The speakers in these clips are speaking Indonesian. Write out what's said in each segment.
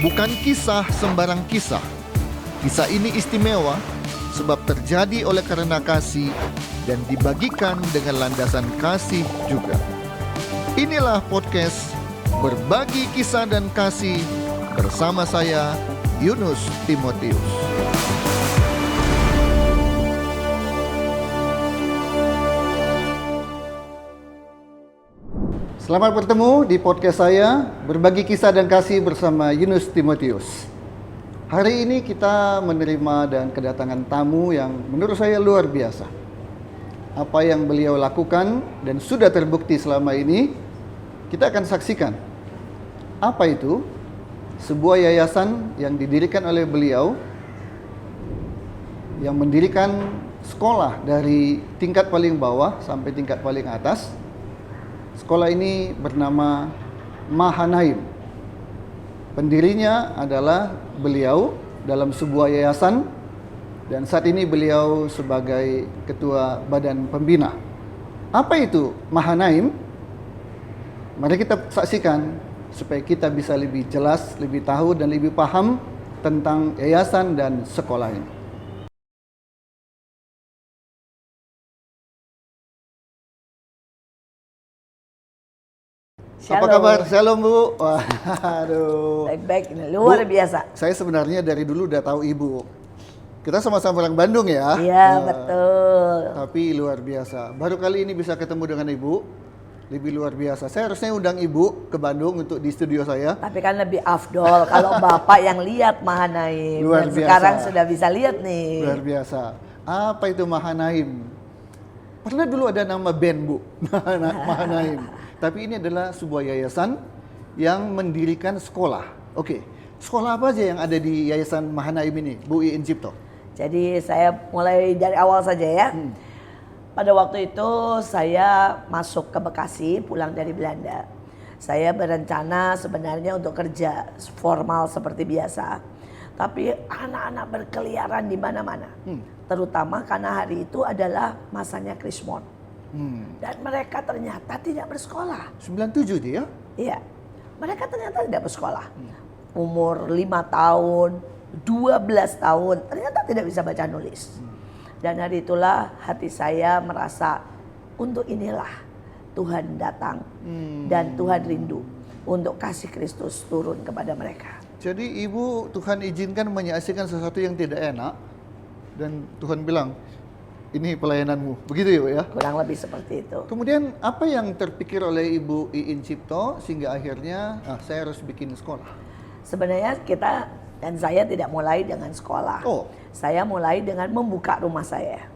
bukan kisah sembarang kisah. Kisah ini istimewa sebab terjadi oleh karena kasih dan dibagikan dengan landasan kasih juga. Inilah podcast Berbagi Kisah dan Kasih bersama saya, Yunus Timotius. Selamat bertemu di podcast saya, Berbagi Kisah dan Kasih bersama Yunus Timotius. Hari ini kita menerima dan kedatangan tamu yang menurut saya luar biasa. Apa yang beliau lakukan dan sudah terbukti selama ini, kita akan saksikan. Apa itu? Sebuah yayasan yang didirikan oleh beliau, yang mendirikan sekolah dari tingkat paling bawah sampai tingkat paling atas. Sekolah ini bernama Mahanaim. Pendirinya adalah beliau dalam sebuah yayasan dan saat ini beliau sebagai ketua badan pembina. Apa itu Mahanaim? Mari kita saksikan supaya kita bisa lebih jelas, lebih tahu dan lebih paham tentang yayasan dan sekolah ini. Shalom. Apa kabar? Shalom Bu. Waduh. Baik-baik, ini luar Bu, biasa. Saya sebenarnya dari dulu udah tahu Ibu. Kita sama-sama orang Bandung ya. Iya, betul. Tapi luar biasa. Baru kali ini bisa ketemu dengan Ibu. Lebih luar biasa. Saya harusnya undang Ibu ke Bandung untuk di studio saya. Tapi kan lebih afdol kalau Bapak yang lihat Mahanaim. Luar Dan biasa. sekarang sudah bisa lihat nih. Luar biasa. Apa itu Mahanaim? Pernah dulu ada nama band Bu, Mahanaim. Tapi ini adalah sebuah yayasan yang mendirikan sekolah. Oke, sekolah apa aja yang ada di yayasan Mahanaim ini, Bu Iin Cipto? Jadi saya mulai dari awal saja ya. Pada waktu itu saya masuk ke Bekasi, pulang dari Belanda. Saya berencana sebenarnya untuk kerja formal seperti biasa. Tapi anak-anak berkeliaran di mana-mana. Terutama karena hari itu adalah masanya Krismon. Dan mereka ternyata tidak bersekolah. 97 dia? Iya, mereka ternyata tidak bersekolah. Umur 5 tahun, 12 tahun, ternyata tidak bisa baca nulis. Dan hari itulah hati saya merasa untuk inilah Tuhan datang. Dan Tuhan rindu untuk kasih Kristus turun kepada mereka. Jadi Ibu Tuhan izinkan menyaksikan sesuatu yang tidak enak. Dan Tuhan bilang, ini pelayananmu. Begitu ya Bu ya? Kurang lebih seperti itu. Kemudian apa yang terpikir oleh Ibu Iin Cipto sehingga akhirnya saya harus bikin sekolah? Sebenarnya kita dan saya tidak mulai dengan sekolah. Oh. Saya mulai dengan membuka rumah saya.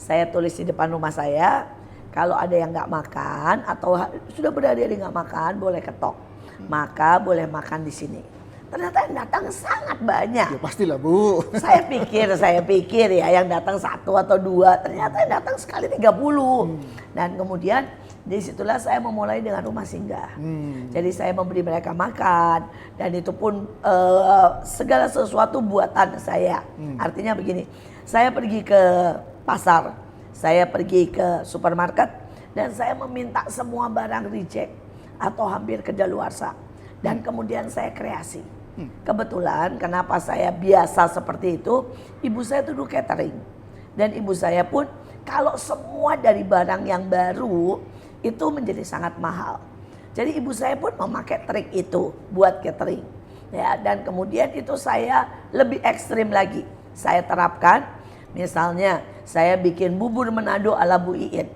Saya tulis di depan rumah saya, kalau ada yang nggak makan atau sudah berdari nggak makan, boleh ketok. Maka boleh makan di sini. Ternyata yang datang sangat banyak. Ya pastilah Bu. Saya pikir ya yang datang 1 atau 2, ternyata yang datang sekali 30. Dan kemudian disitulah saya memulai dengan rumah singgah. Jadi saya memberi mereka makan dan itu pun segala sesuatu buatan saya. Artinya begini, saya pergi ke pasar, saya pergi ke supermarket dan saya meminta semua barang reject atau hampir kedaluarsa. Dan kemudian saya kreasi. Kebetulan kenapa saya biasa seperti itu, ibu saya dulu catering. Dan ibu saya pun kalau semua dari barang yang baru itu menjadi sangat mahal. Jadi ibu saya pun memakai trik itu buat catering. Ya, dan kemudian itu saya lebih ekstrim lagi. Saya terapkan, misalnya saya bikin bubur Manado ala Bu Iin.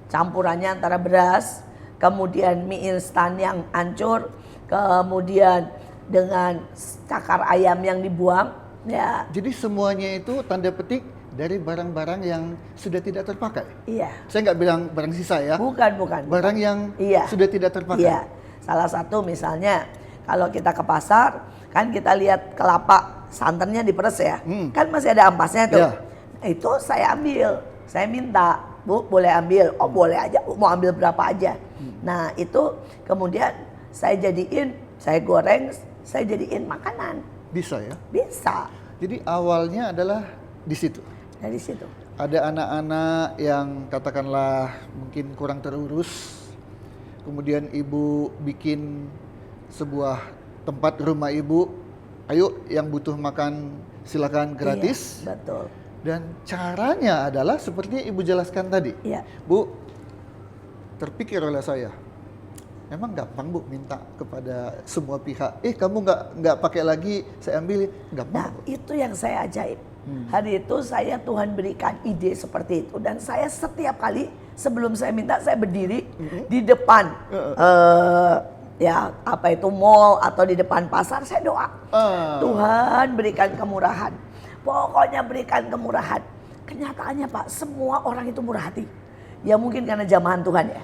Campurannya antara beras, kemudian mie instan yang hancur, kemudian dengan cakar ayam yang dibuang. Ya. Jadi semuanya itu tanda petik dari barang-barang yang sudah tidak terpakai. Iya. Saya nggak bilang barang sisa ya. Bukan. Barang yang Iya. sudah tidak terpakai. Iya. Salah satu misalnya kalau kita ke pasar kan kita lihat kelapa santannya diperes ya. Kan masih ada ampasnya tuh. Iya. Itu saya ambil. Saya minta, Bu boleh ambil. Oh boleh aja, Bu mau ambil berapa aja. Nah itu kemudian saya jadiin, saya goreng, saya jadiin makanan. Bisa ya? Bisa. Jadi awalnya adalah di situ. Dari situ. Ada anak-anak yang katakanlah mungkin kurang terurus. Kemudian ibu bikin sebuah tempat rumah ibu ayo yang butuh makan silakan gratis. Iya, betul. Dan caranya adalah seperti Ibu jelaskan tadi. Iya. Bu, terpikir oleh saya, memang gampang Bu minta kepada semua pihak. Kamu nggak pakai lagi, saya ambil. Gampang. Nah, itu yang saya ajaib. Hari itu Tuhan berikan ide seperti itu, dan saya setiap kali sebelum saya minta, saya berdiri di depan ya apa itu mall atau di depan pasar, saya doa. Tuhan berikan kemurahan. Pokoknya berikan kemurahan. Kenyataannya Pak, semua orang itu murah hati. Ya mungkin karena jamahan Tuhan ya.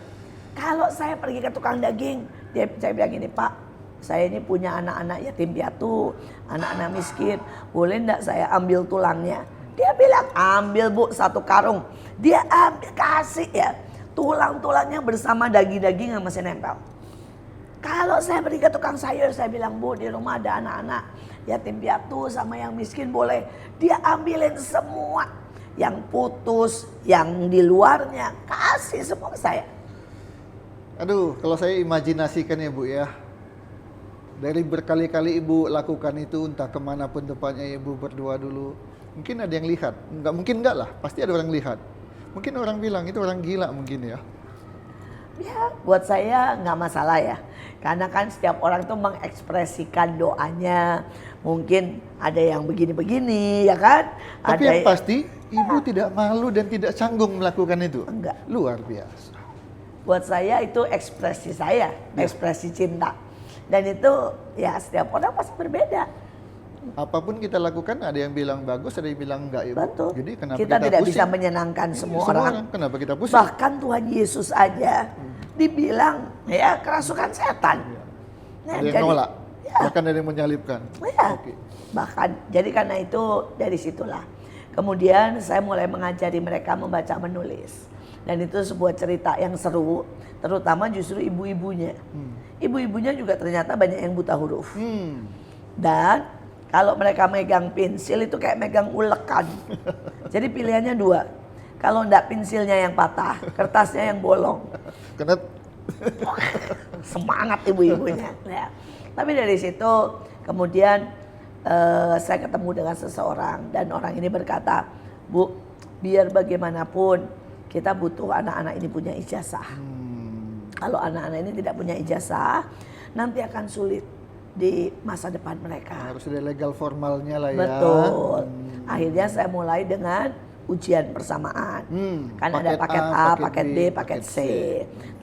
Kalau saya pergi ke tukang daging, saya bilang gini, Pak, saya ini punya anak-anak yatim piatu, anak-anak miskin. Boleh enggak saya ambil tulangnya? Dia bilang, ambil Bu, 1 karung. Dia ambil, kasih ya. Tulang-tulangnya bersama daging-daging yang masih nempel. Kalau saya pergi ke tukang sayur, saya bilang, Bu, di rumah ada anak-anak yatim piatu sama yang miskin, boleh. Dia ambilin semua. Yang putus, yang di luarnya, kasih semua ke saya. Aduh, kalau saya imajinasikan ya Bu ya. Dari berkali-kali Ibu lakukan itu, entah kemanapun tempatnya Ibu berdoa dulu. Mungkin ada yang lihat, mungkin enggak lah, pasti ada orang lihat. Mungkin orang bilang itu orang gila mungkin ya. Ya, buat saya nggak masalah ya. Karena kan setiap orang itu mengekspresikan doanya. Mungkin ada yang begini-begini ya kan. Tapi ada yang pasti Ibu tidak malu dan tidak canggung melakukan itu. Enggak. Luar biasa. Buat saya itu ekspresi saya, ekspresi cinta. Dan itu ya setiap orang pasti berbeda. Apapun kita lakukan, ada yang bilang bagus, ada yang bilang enggak, Ibu. Betul. Jadi kenapa kita tidak pusing? bisa menyenangkan semua Semua orang. Kenapa kita pusing? Bahkan Tuhan Yesus aja dibilang ya kerasukan setan. Nah, Ada yang nolak, ya, bahkan ada yang menyalibkan. ya, Oke. bahkan jadi karena itu dari situlah. Kemudian saya mulai mengajari mereka membaca menulis. Dan itu sebuah cerita yang seru, terutama justru ibu-ibunya. Ibu-ibunya juga ternyata banyak yang buta huruf. Dan kalau mereka megang pensil itu kayak megang ulekan. Jadi pilihannya 2. Kalau enggak pensilnya yang patah, kertasnya yang bolong. Karena Semangat ibu-ibunya. Ya. Tapi dari situ kemudian saya ketemu dengan seseorang dan orang ini berkata, Bu, biar bagaimanapun kita butuh anak-anak ini punya ijazah. Kalau anak-anak ini tidak punya ijazah, nanti akan sulit di masa depan mereka. harus ada legal formalnya lah ya. Betul. Akhirnya saya mulai dengan ujian persamaan. Kan ada paket A, paket B, paket C.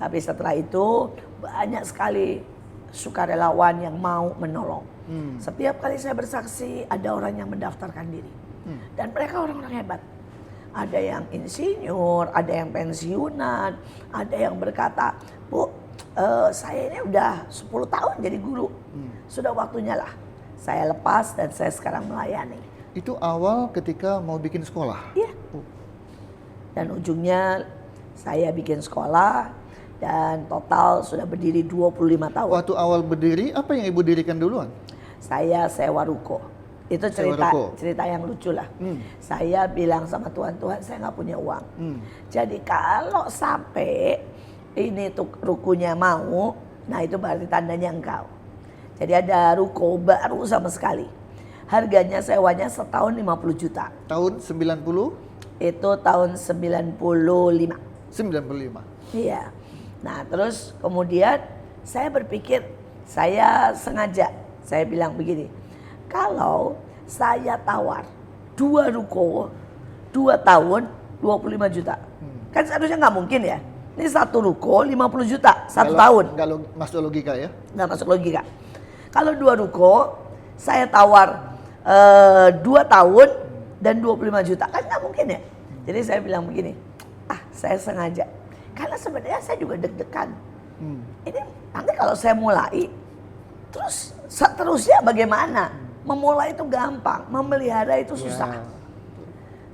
Tapi setelah itu banyak sekali sukarelawan yang mau menolong. Setiap kali saya bersaksi ada orang yang mendaftarkan diri. Dan mereka orang-orang hebat. Ada yang insinyur, ada yang pensiunan, ada yang berkata, Bu, saya ini udah 10 tahun jadi guru. Sudah waktunya lah. Saya lepas dan saya sekarang melayani. Itu awal ketika mau bikin sekolah? Iya. Dan ujungnya saya bikin sekolah dan total sudah berdiri 25 tahun. Waktu awal berdiri, apa yang Ibu dirikan duluan? Saya sewa ruko. Itu cerita yang lucu lah. Saya bilang sama Tuhan, saya nggak punya uang. Jadi kalau sampai ini tuh rukunya mau, nah itu berarti tandanya engkau. Jadi ada ruko baru sama sekali. Harganya sewanya setahun 50 juta. Tahun 90? Itu tahun 95. 95. Iya. Nah terus kemudian saya berpikir, saya sengaja, saya bilang begini, kalau saya tawar 2 ruko, 2 tahun 25 juta. Kan seharusnya nggak mungkin ya. Ini 1 ruko 50 juta, 1 tahun. Nggak masuk logika ya? Nggak masuk logika. Kalau 2 ruko, saya tawar 2 tahun dan 25 juta. Kan nggak mungkin ya. Jadi saya bilang begini, saya sengaja. Karena sebenarnya saya juga deg-degan. Ini nanti kalau saya mulai, terus seterusnya bagaimana? Memulai itu gampang, memelihara itu susah.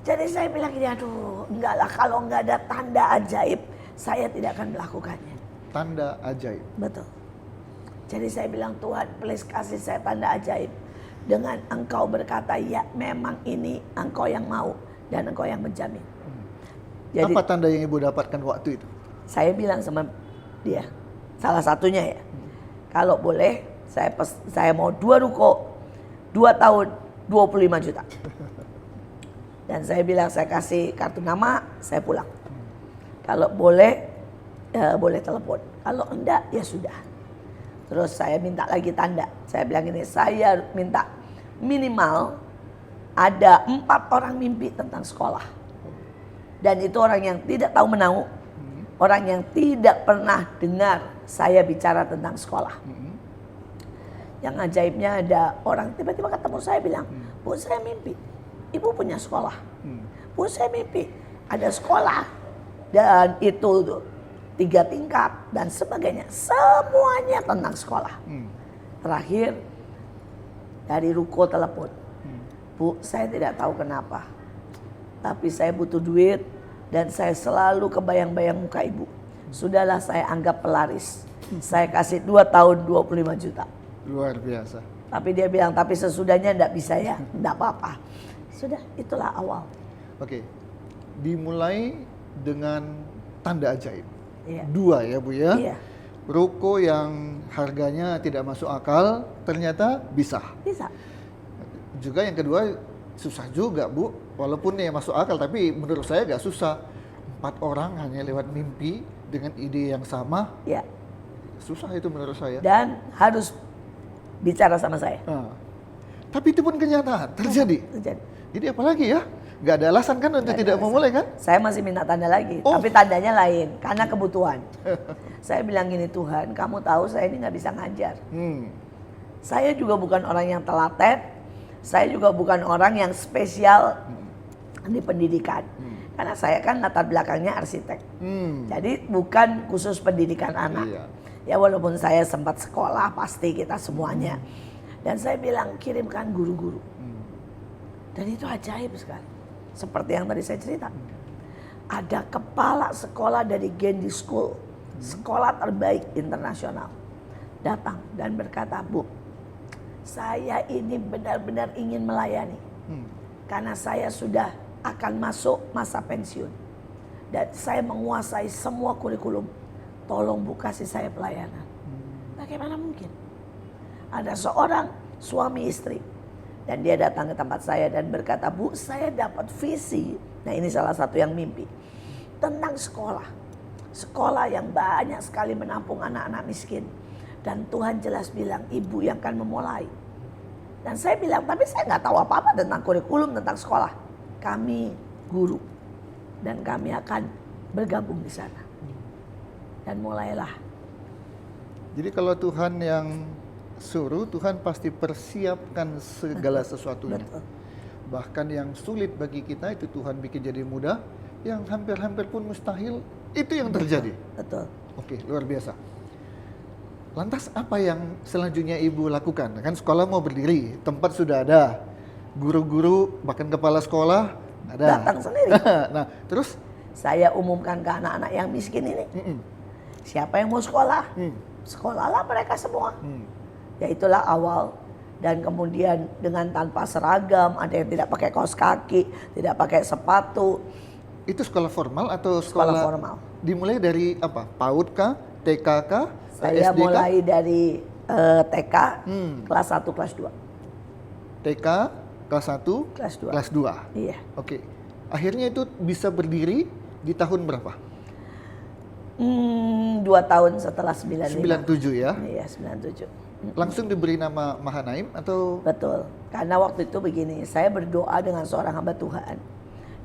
Jadi saya bilang gini, aduh enggak lah, kalau enggak ada tanda ajaib, saya tidak akan melakukannya. Tanda ajaib? Betul. Jadi saya bilang, Tuhan please kasih saya tanda ajaib. Dengan engkau berkata, ya memang ini engkau yang mau dan engkau yang menjamin. Jadi, apa tanda yang Ibu dapatkan waktu itu? Saya bilang sama dia, salah satunya ya, kalau boleh saya mau 2 ruko, 2 tahun 25 juta. Dan saya bilang saya kasih kartu nama, saya pulang. Kalau boleh, boleh telepon. Kalau enggak, ya sudah. Terus saya minta lagi tanda. Saya bilang ini, saya minta minimal ada 4 orang mimpi tentang sekolah. Dan itu orang yang tidak tahu menau. Orang yang tidak pernah dengar saya bicara tentang sekolah. Yang ajaibnya ada orang tiba-tiba ketemu saya bilang, Bu saya mimpi, Ibu punya sekolah. Bu saya mimpi, ada sekolah. Dan itu 3 tingkat dan sebagainya. Semuanya tentang sekolah. Terakhir dari ruko telepon. Bu saya tidak tahu kenapa. Tapi saya butuh duit. Dan saya selalu kebayang-bayang muka Ibu. Sudahlah saya anggap pelaris. Saya kasih 2 tahun 25 juta. Luar biasa. Tapi dia bilang, tapi sesudahnya enggak bisa ya. Enggak apa-apa. Sudah, itulah awal. Oke. Dimulai dengan tanda ajaib. Iya. 2 ya Bu ya. Iya. Ruko yang harganya tidak masuk akal ternyata bisa. Bisa. Juga yang kedua susah juga Bu, walaupun ya masuk akal tapi menurut saya gak susah. 4 orang hanya lewat mimpi dengan ide yang sama, Ya. susah itu menurut saya. Dan harus bicara sama saya. Tapi itu pun kenyataan, terjadi. Terjadi. Jadi apalagi ya, gak ada alasan kan untuk tidak memulai kan? Saya masih minta tanda lagi, Oh. tapi tandanya lain, karena kebutuhan. Saya bilang gini, Tuhan kamu tahu saya ini gak bisa ngajar. Saya juga bukan orang yang telaten. Saya juga bukan orang yang spesial di pendidikan. Karena saya kan latar belakangnya arsitek. Jadi bukan khusus pendidikan anak. Iya. Ya walaupun saya sempat sekolah, pasti kita semuanya. Dan saya bilang kirimkan guru-guru. Dan itu ajaib sekali. Seperti yang tadi saya cerita. Ada kepala sekolah dari Gandhi School. Sekolah terbaik internasional. Datang dan berkata, Bu, saya ini benar-benar ingin melayani. Karena saya sudah akan masuk masa pensiun. Dan saya menguasai semua kurikulum. Tolong Bu kasih saya pelayanan. Bagaimana mungkin? Ada seorang suami istri. Dan dia datang ke tempat saya dan berkata, Bu saya dapat visi. Nah ini salah satu yang mimpi. Tentang sekolah. Sekolah yang banyak sekali menampung anak-anak miskin. Dan Tuhan jelas bilang, Ibu yang akan memulai. Dan saya bilang, tapi saya nggak tahu apa-apa tentang kurikulum, tentang sekolah. Kami guru. Dan kami akan bergabung di sana. Dan mulailah. Jadi kalau Tuhan yang suruh, Tuhan pasti persiapkan segala sesuatunya. Betul. Bahkan yang sulit bagi kita itu Tuhan bikin jadi mudah. Yang hampir-hampir pun mustahil, itu yang terjadi. Betul. Oke, luar biasa. Lantas apa yang selanjutnya Ibu lakukan? Kan sekolah mau berdiri, tempat sudah ada, guru-guru bahkan kepala sekolah ada. Datang sendiri. Nah, terus? Saya umumkan ke anak-anak yang miskin ini. Siapa yang mau sekolah? Sekolahlah mereka semua. Ya itulah awal. Dan kemudian dengan tanpa seragam, ada yang tidak pakai kaos kaki, tidak pakai sepatu. Itu sekolah formal atau Sekolah formal. Dimulai dari apa? PAUD kah? TK kah? Saya SD kah? mulai dari TK, kelas 1, kelas 2. TK, kelas 1, Kelas 2. kelas 2. Iya. Oke. Akhirnya itu bisa berdiri di tahun berapa? 2 tahun setelah 95. 97 ya? Iya, 97. Langsung diberi nama Mahanaim atau? Betul. Karena waktu itu begini, saya berdoa dengan seorang hamba Tuhan.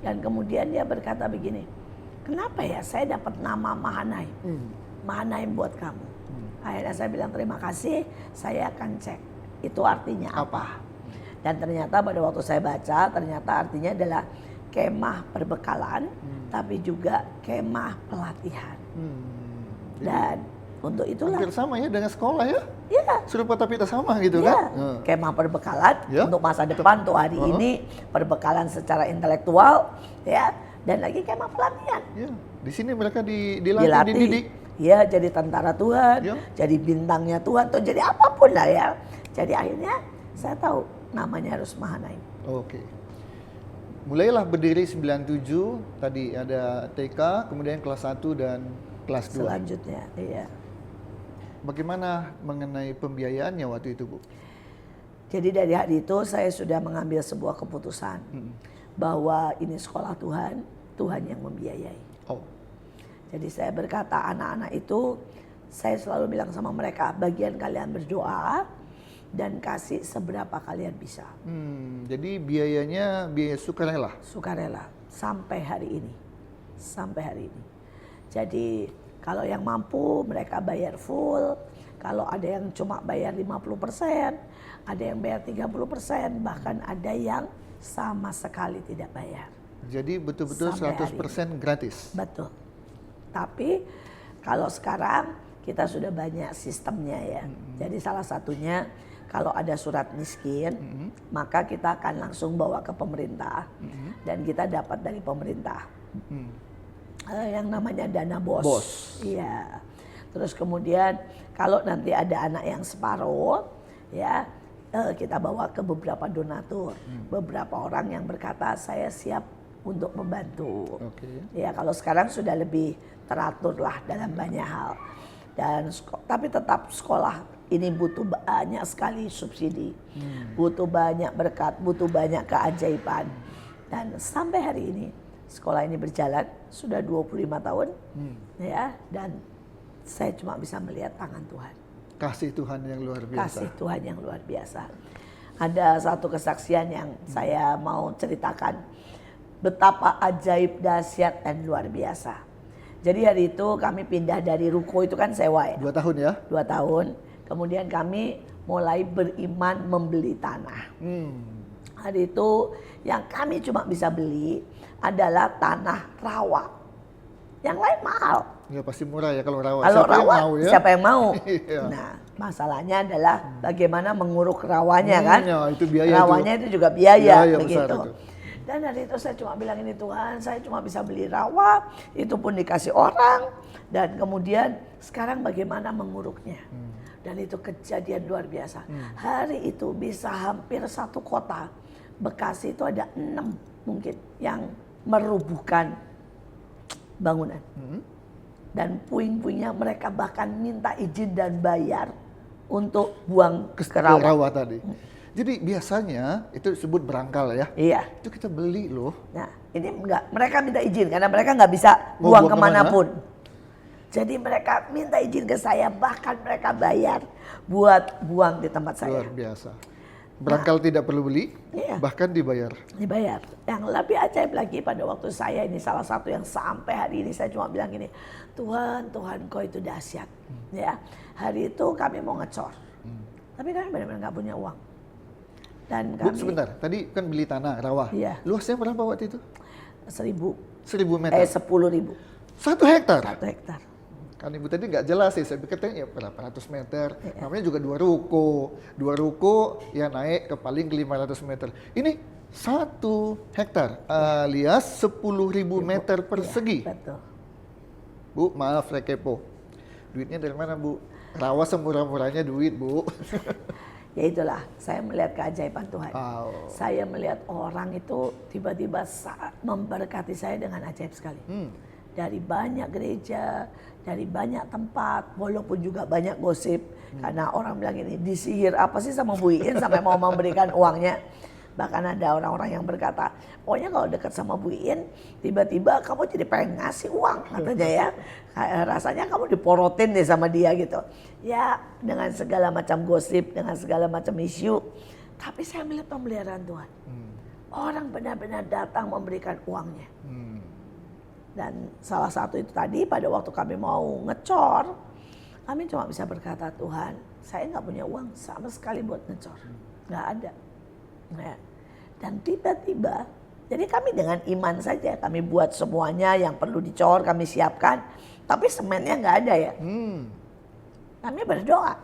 Dan kemudian dia berkata begini, kenapa ya saya dapat nama Mahanaim? Mahanaim buat kamu. Akhirnya saya bilang terima kasih, saya akan cek. Itu artinya apa? Dan ternyata pada waktu saya baca, ternyata artinya adalah kemah perbekalan, tapi juga kemah pelatihan. Dan untuk itulah. Hampir sama ya dengan sekolah ya? Iya. Serupa tapi tak sama gitu Ya, kan? kemah perbekalan Ya. untuk masa depan tuh hari ini perbekalan secara intelektual ya, dan lagi kemah pelatihan. Ya. Di sini mereka dilatih, dididik. Ya, jadi tentara Tuhan, Ya. jadi bintangnya Tuhan, atau jadi apapun lah ya. Jadi akhirnya saya tahu namanya harus Mahanaim. Oke. Mulailah berdiri 97, tadi ada TK, kemudian kelas 1 dan kelas 2. Selanjutnya, iya. Bagaimana mengenai pembiayaannya waktu itu, Bu? Jadi dari hari itu saya sudah mengambil sebuah keputusan bahwa ini sekolah Tuhan, Tuhan yang membiayai. Oh. Jadi saya berkata anak-anak itu, saya selalu bilang sama mereka, bagian kalian berdoa dan kasih seberapa kalian bisa. Jadi biayanya biaya sukarela? Sukarela sampai hari ini. Sampai hari ini. Jadi kalau yang mampu mereka bayar full, kalau ada yang cuma bayar 50%, ada yang bayar 30%, bahkan ada yang sama sekali tidak bayar. Jadi betul-betul 100% gratis? Betul. Tapi kalau sekarang kita sudah banyak sistemnya ya. Jadi salah satunya kalau ada surat miskin, maka kita akan langsung bawa ke pemerintah dan kita dapat dari pemerintah. Yang namanya dana BOS. Iya. Terus kemudian kalau nanti ada anak yang separuh, ya kita bawa ke beberapa donatur, beberapa orang yang berkata saya siap untuk membantu. Ya kalau sekarang sudah lebih teratur lah dalam banyak hal. Dan tapi tetap sekolah ini butuh banyak sekali subsidi, butuh banyak berkat, butuh banyak keajaiban. Dan sampai hari ini sekolah ini berjalan sudah 25 tahun, ya. Dan saya cuma bisa melihat tangan Tuhan. Kasih Tuhan yang luar biasa. Kasih Tuhan yang luar biasa. Ada satu kesaksian yang saya mau ceritakan, betapa ajaib, dahsyat dan luar biasa. Jadi hari itu kami pindah dari ruko itu kan sewa ya. 2 tahun ya? 2 tahun. Kemudian kami mulai beriman membeli tanah. Hari itu yang kami cuma bisa beli adalah tanah rawa. Yang lain mahal. Ya pasti murah ya kalau rawa. Kalau siapa rawa, yang mau ya? siapa yang mau? Iya. Nah, masalahnya adalah bagaimana menguruk rawanya kan? Ya, itu biaya rawanya itu juga biaya Biaya begitu. besar itu. Dan dari itu saya cuma bilang ini Tuhan, saya cuma bisa beli rawa, itu pun dikasih orang. Dan kemudian sekarang bagaimana menguruknya? Dan itu kejadian luar biasa. Hari itu bisa hampir satu kota. Bekasi itu ada 6 mungkin yang merubuhkan bangunan. Dan puing-puingnya mereka bahkan minta izin dan bayar untuk buang ke rawa. Rawa tadi. Jadi biasanya itu disebut berangkal ya. Iya. Itu kita beli loh. Nah ini enggak, mereka minta izin karena mereka nggak bisa buang kemanapun. Jadi mereka minta izin ke saya, bahkan mereka bayar buat buang di tempat saya. Luar biasa. Berangkal tidak perlu beli, bahkan dibayar. Dibayar. Yang lebih ajaib lagi pada waktu saya ini salah satu yang sampai hari ini saya cuma bilang gini, Tuhan, Tuhan kau itu dahsyat. Ya, hari itu kami mau ngecor, tapi kami benar-benar nggak punya uang. Dan kami, Bu, sebentar, tadi kan beli tanah rawa. Iya. Luasnya berapa waktu itu? 1000 meter. 10.000. 1 hektar. 1 hektar. Kan Ibu tadi nggak jelas sih, saya pikir ya berapa ratus meter. Namanya juga 2 ruko. 2 ruko ya naik ke paling 500 meter. Ini 1 hektar alias 10.000 meter persegi. Betul. Bu, maaf saya kepo. Duitnya dari mana Bu? Rawa semurah-murahnya duit Bu. Ya itulah, saya melihat keajaiban Tuhan. Wow. Saya melihat orang itu tiba-tiba memberkati saya dengan ajaib sekali. Dari banyak gereja, dari banyak tempat, walaupun juga banyak gosip. Karena orang bilang ini, disihir apa sih sama Bu Iin sampai mau memberikan uangnya. Bahkan ada orang-orang yang berkata, pokoknya kalau dekat sama Bu Iin, tiba-tiba kamu jadi pengen ngasih uang, katanya ya. Rasanya kamu diporotin deh sama dia gitu. Ya dengan segala macam gosip, dengan segala macam isu. Tapi saya melihat pemeliharaan Tuhan. Orang benar-benar datang memberikan uangnya. Dan salah satu itu tadi pada waktu kami mau ngecor, kami cuma bisa berkata, Tuhan, saya nggak punya uang sama sekali buat ngecor. Nggak ada. Nah, dan tiba-tiba, jadi kami dengan iman saja, kami buat semuanya yang perlu dicor, kami siapkan, tapi semennya nggak ada ya. Kami berdoa,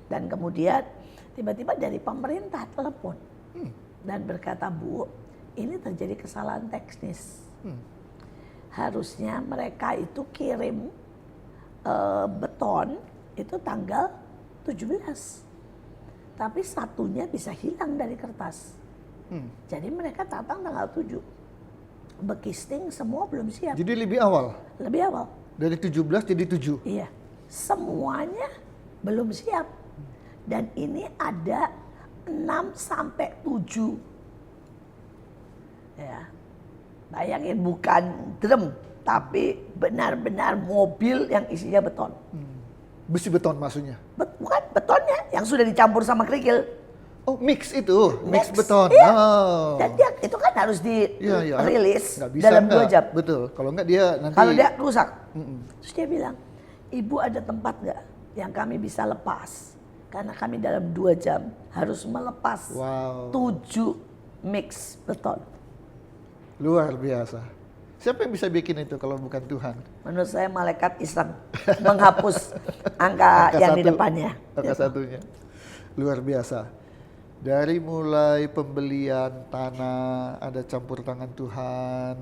dan kemudian tiba-tiba dari pemerintah telepon dan berkata, Bu, ini terjadi kesalahan teknis. Harusnya mereka itu kirim beton itu tanggal 17. Tapi satunya bisa hilang dari kertas. Jadi mereka datang tanggal 7. Bekisting semua belum siap. Jadi lebih awal? Lebih awal. Dari 17 jadi 7? Iya. Semuanya belum siap. Dan ini ada 6 sampai 7. Ya. Bayangin bukan drum, tapi benar-benar mobil yang isinya beton. Besi beton maksudnya? Bukan betonnya, yang sudah dicampur sama kerikil. Oh, mix itu, mix beton. Iya. Oh. Dan dia itu kan harus dirilis Nggak bisa, dalam 2 nggak? jam. Betul, kalau nggak dia nanti... Kalau dia rusak. Terus dia bilang, ibu ada tempat nggak yang kami bisa lepas? Karena kami dalam 2 jam harus melepas 7 mix beton. Luar biasa. Siapa yang bisa bikin itu kalau bukan Tuhan? Menurut saya malaikat iseng menghapus angka yang di depannya. Angka satunya. Luar biasa. Dari mulai pembelian tanah, ada campur tangan Tuhan.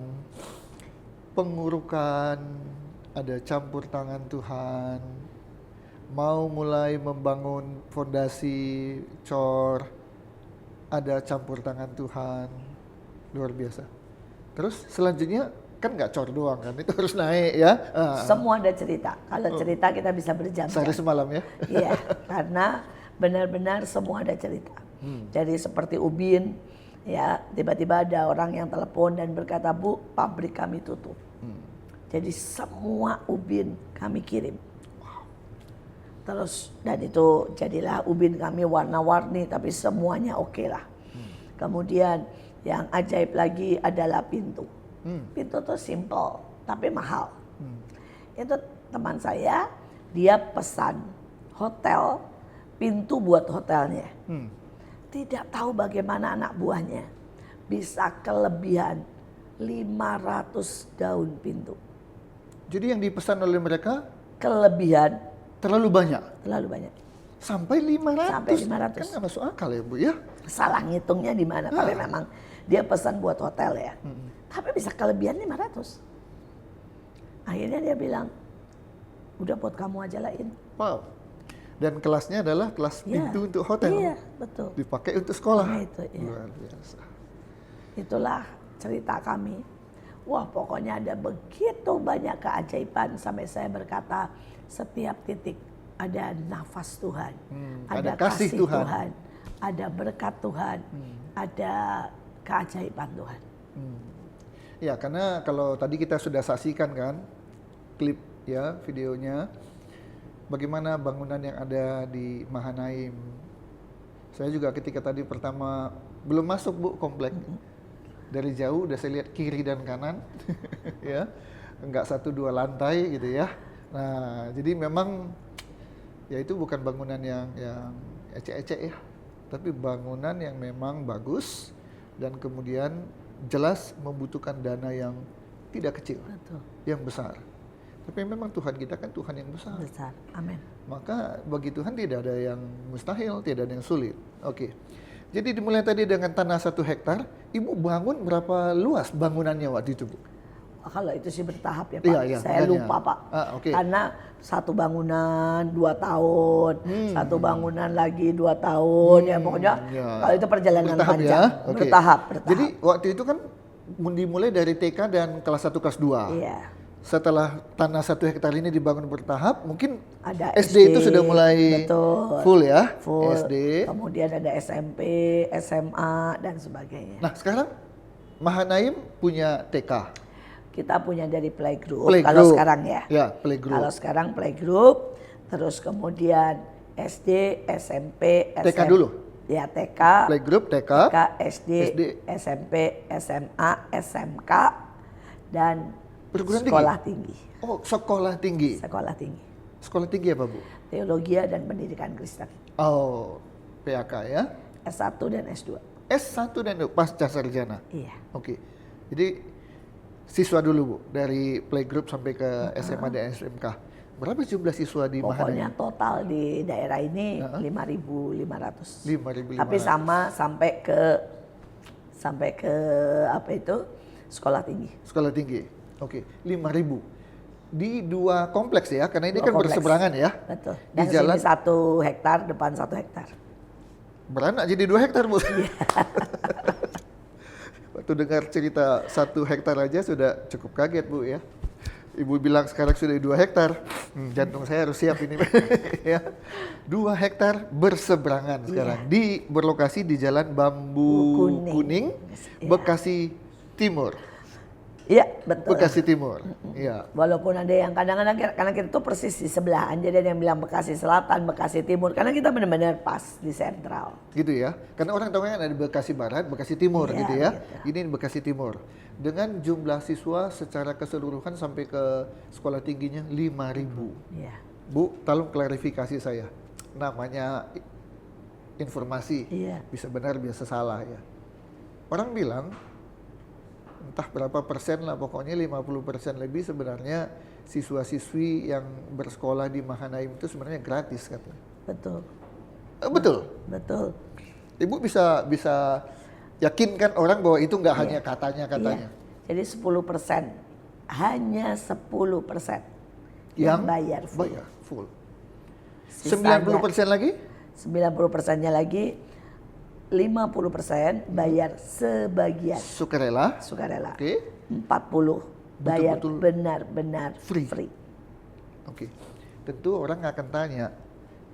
Pengurukan, ada campur tangan Tuhan. Mau mulai membangun fondasi cor, ada campur tangan Tuhan. Luar biasa. Terus selanjutnya kan nggak cor doang kan, itu harus naik ya. Semua ada cerita. Kalau cerita kita bisa berjam-jam. Sehari semalam ya. Iya, karena benar-benar semua ada cerita. Jadi seperti Ubin, ya tiba-tiba ada orang yang telepon dan berkata, Bu, pabrik kami tutup. Jadi semua Ubin kami kirim. Terus dan itu jadilah Ubin kami warna-warni, tapi semuanya oke lah. Kemudian yang ajaib lagi adalah pintu. Pintu tuh simple tapi mahal. Itu teman saya, dia pesan hotel, pintu buat hotelnya. Tidak tahu bagaimana anak buahnya bisa kelebihan 500 daun pintu. Jadi yang dipesan oleh mereka Kelebihan terlalu banyak. terlalu banyak. Sampai 500. Sampai 500. Kan nggak masuk akal ya Bu ya. Salah ngitungnya di mana? Tapi memang dia pesan buat hotel ya. Tapi bisa kelebihan 500. Akhirnya dia bilang, udah buat kamu aja lah ini. Wow. Dan kelasnya adalah kelas pintu untuk hotel. Iya, betul. Dipakai untuk sekolah. Nah, itu, iya. Luar biasa. Itulah cerita kami. Wah, pokoknya ada begitu banyak keajaiban sampai saya berkata setiap titik ada nafas Tuhan, ada kasih Tuhan, ada berkat Tuhan, ada keajaiban Tuhan. Ya, karena kalau tadi kita sudah saksikan kan klip ya videonya bagaimana bangunan yang ada di Mahanaim. Saya juga ketika tadi pertama belum masuk Bu komplek. Dari jauh udah saya lihat kiri dan kanan ya. Enggak 1-2 lantai gitu ya. Nah, jadi memang ya itu bukan bangunan yang ecek-ecek ya. Tapi bangunan yang memang bagus dan kemudian jelas membutuhkan dana yang tidak kecil. Betul. Yang besar. Tapi memang Tuhan kita kan Tuhan yang besar. Besar. Amin. Maka bagi Tuhan tidak ada yang mustahil, tidak ada yang sulit. Oke. Jadi dimulai tadi dengan tanah 1 hektar, Ibu bangun berapa luas bangunannya waktu itu Bu? Kalau itu sih bertahap ya Pak. Iya, Saya makanya. lupa Pak. Okay. Karena satu bangunan 2 tahun, satu bangunan lagi 2 tahun, ya pokoknya kalau itu perjalanan bertahap panjang. Ya? Okay. Bertahap. Jadi waktu itu kan dimulai dari TK dan kelas 1 kelas 2. Iya. Setelah tanah 1 hektar ini dibangun bertahap, mungkin Ada SD itu sudah mulai betul, full ya? full. SD. Kemudian ada SMP, SMA, dan sebagainya. Nah sekarang Mahanaim punya TK. Kita punya dari playgroup, Playgroup. kalau sekarang ya. Ya, playgroup. Kalau sekarang playgroup, terus kemudian SD, SMP, TK dulu? Ya TK, Playgroup, TK, SD, SMP, SMA, SMK, dan perguruan sekolah tinggi. Oh, sekolah tinggi. Sekolah tinggi. Sekolah tinggi apa Bu? Teologi dan Pendidikan Kristen. Oh, PAK ya. S1 dan S2. S1 dan pasca sarjana. Iya. Oke. Jadi siswa dulu Bu, dari playgroup sampai ke SMA dan SMK. Berapa jumlah siswa di Pokoknya Mahanaim? total di daerah ini 5.500. 5.500. Tapi sama sampai ke apa itu? Sekolah tinggi. Sekolah tinggi. Oke, 5.000. Di 2 kompleks ya, karena ini 2 kan kompleks. berseberangan ya. Betul. Di Dan jalan sini 1 hektar, depan 1 hektar. beranak jadi 2 hektar Bu. Waktu dengar cerita 1 hektar aja sudah cukup kaget Bu ya. Ibu bilang sekarang sudah 2 hektar. Jantung saya harus siap ini. Ya. 2 hektar berseberangan sekarang. Berlokasi di Jalan Bambu Kuning, Bekasi Timur. Iya, betul. Bekasi Timur. Iya. Walaupun ada yang kadang-kadang karena kita tuh persis di sebelahan, jadi ada yang bilang Bekasi Selatan, Bekasi Timur, karena kita benar-benar pas di sentral. Gitu ya. Karena orang tahu kan ada Bekasi Barat, Bekasi Timur gitu ya. Gitu. Ini Bekasi Timur. Dengan jumlah siswa secara keseluruhan sampai ke sekolah tingginya 5.000. Iya. Bu, tolong klarifikasi saya. Namanya informasi. Iya. Bisa benar, bisa salah ya. Orang bilang entah berapa persen lah, pokoknya 50% lebih sebenarnya siswa-siswi yang bersekolah di Mahanaim itu sebenarnya gratis katanya. Betul. Betul? Betul. Ibu bisa yakinkan orang bahwa itu nggak hanya katanya-katanya. Iya. Jadi 10%, hanya 10% yang bayar full. Bayar full. Sisanya, 90% lagi? 90%-nya lagi 50% bayar sebagian. Sukarela. Sukarela. Oke. 40 bayar Betul-betul benar-benar free. Oke. Tentu orang akan tanya,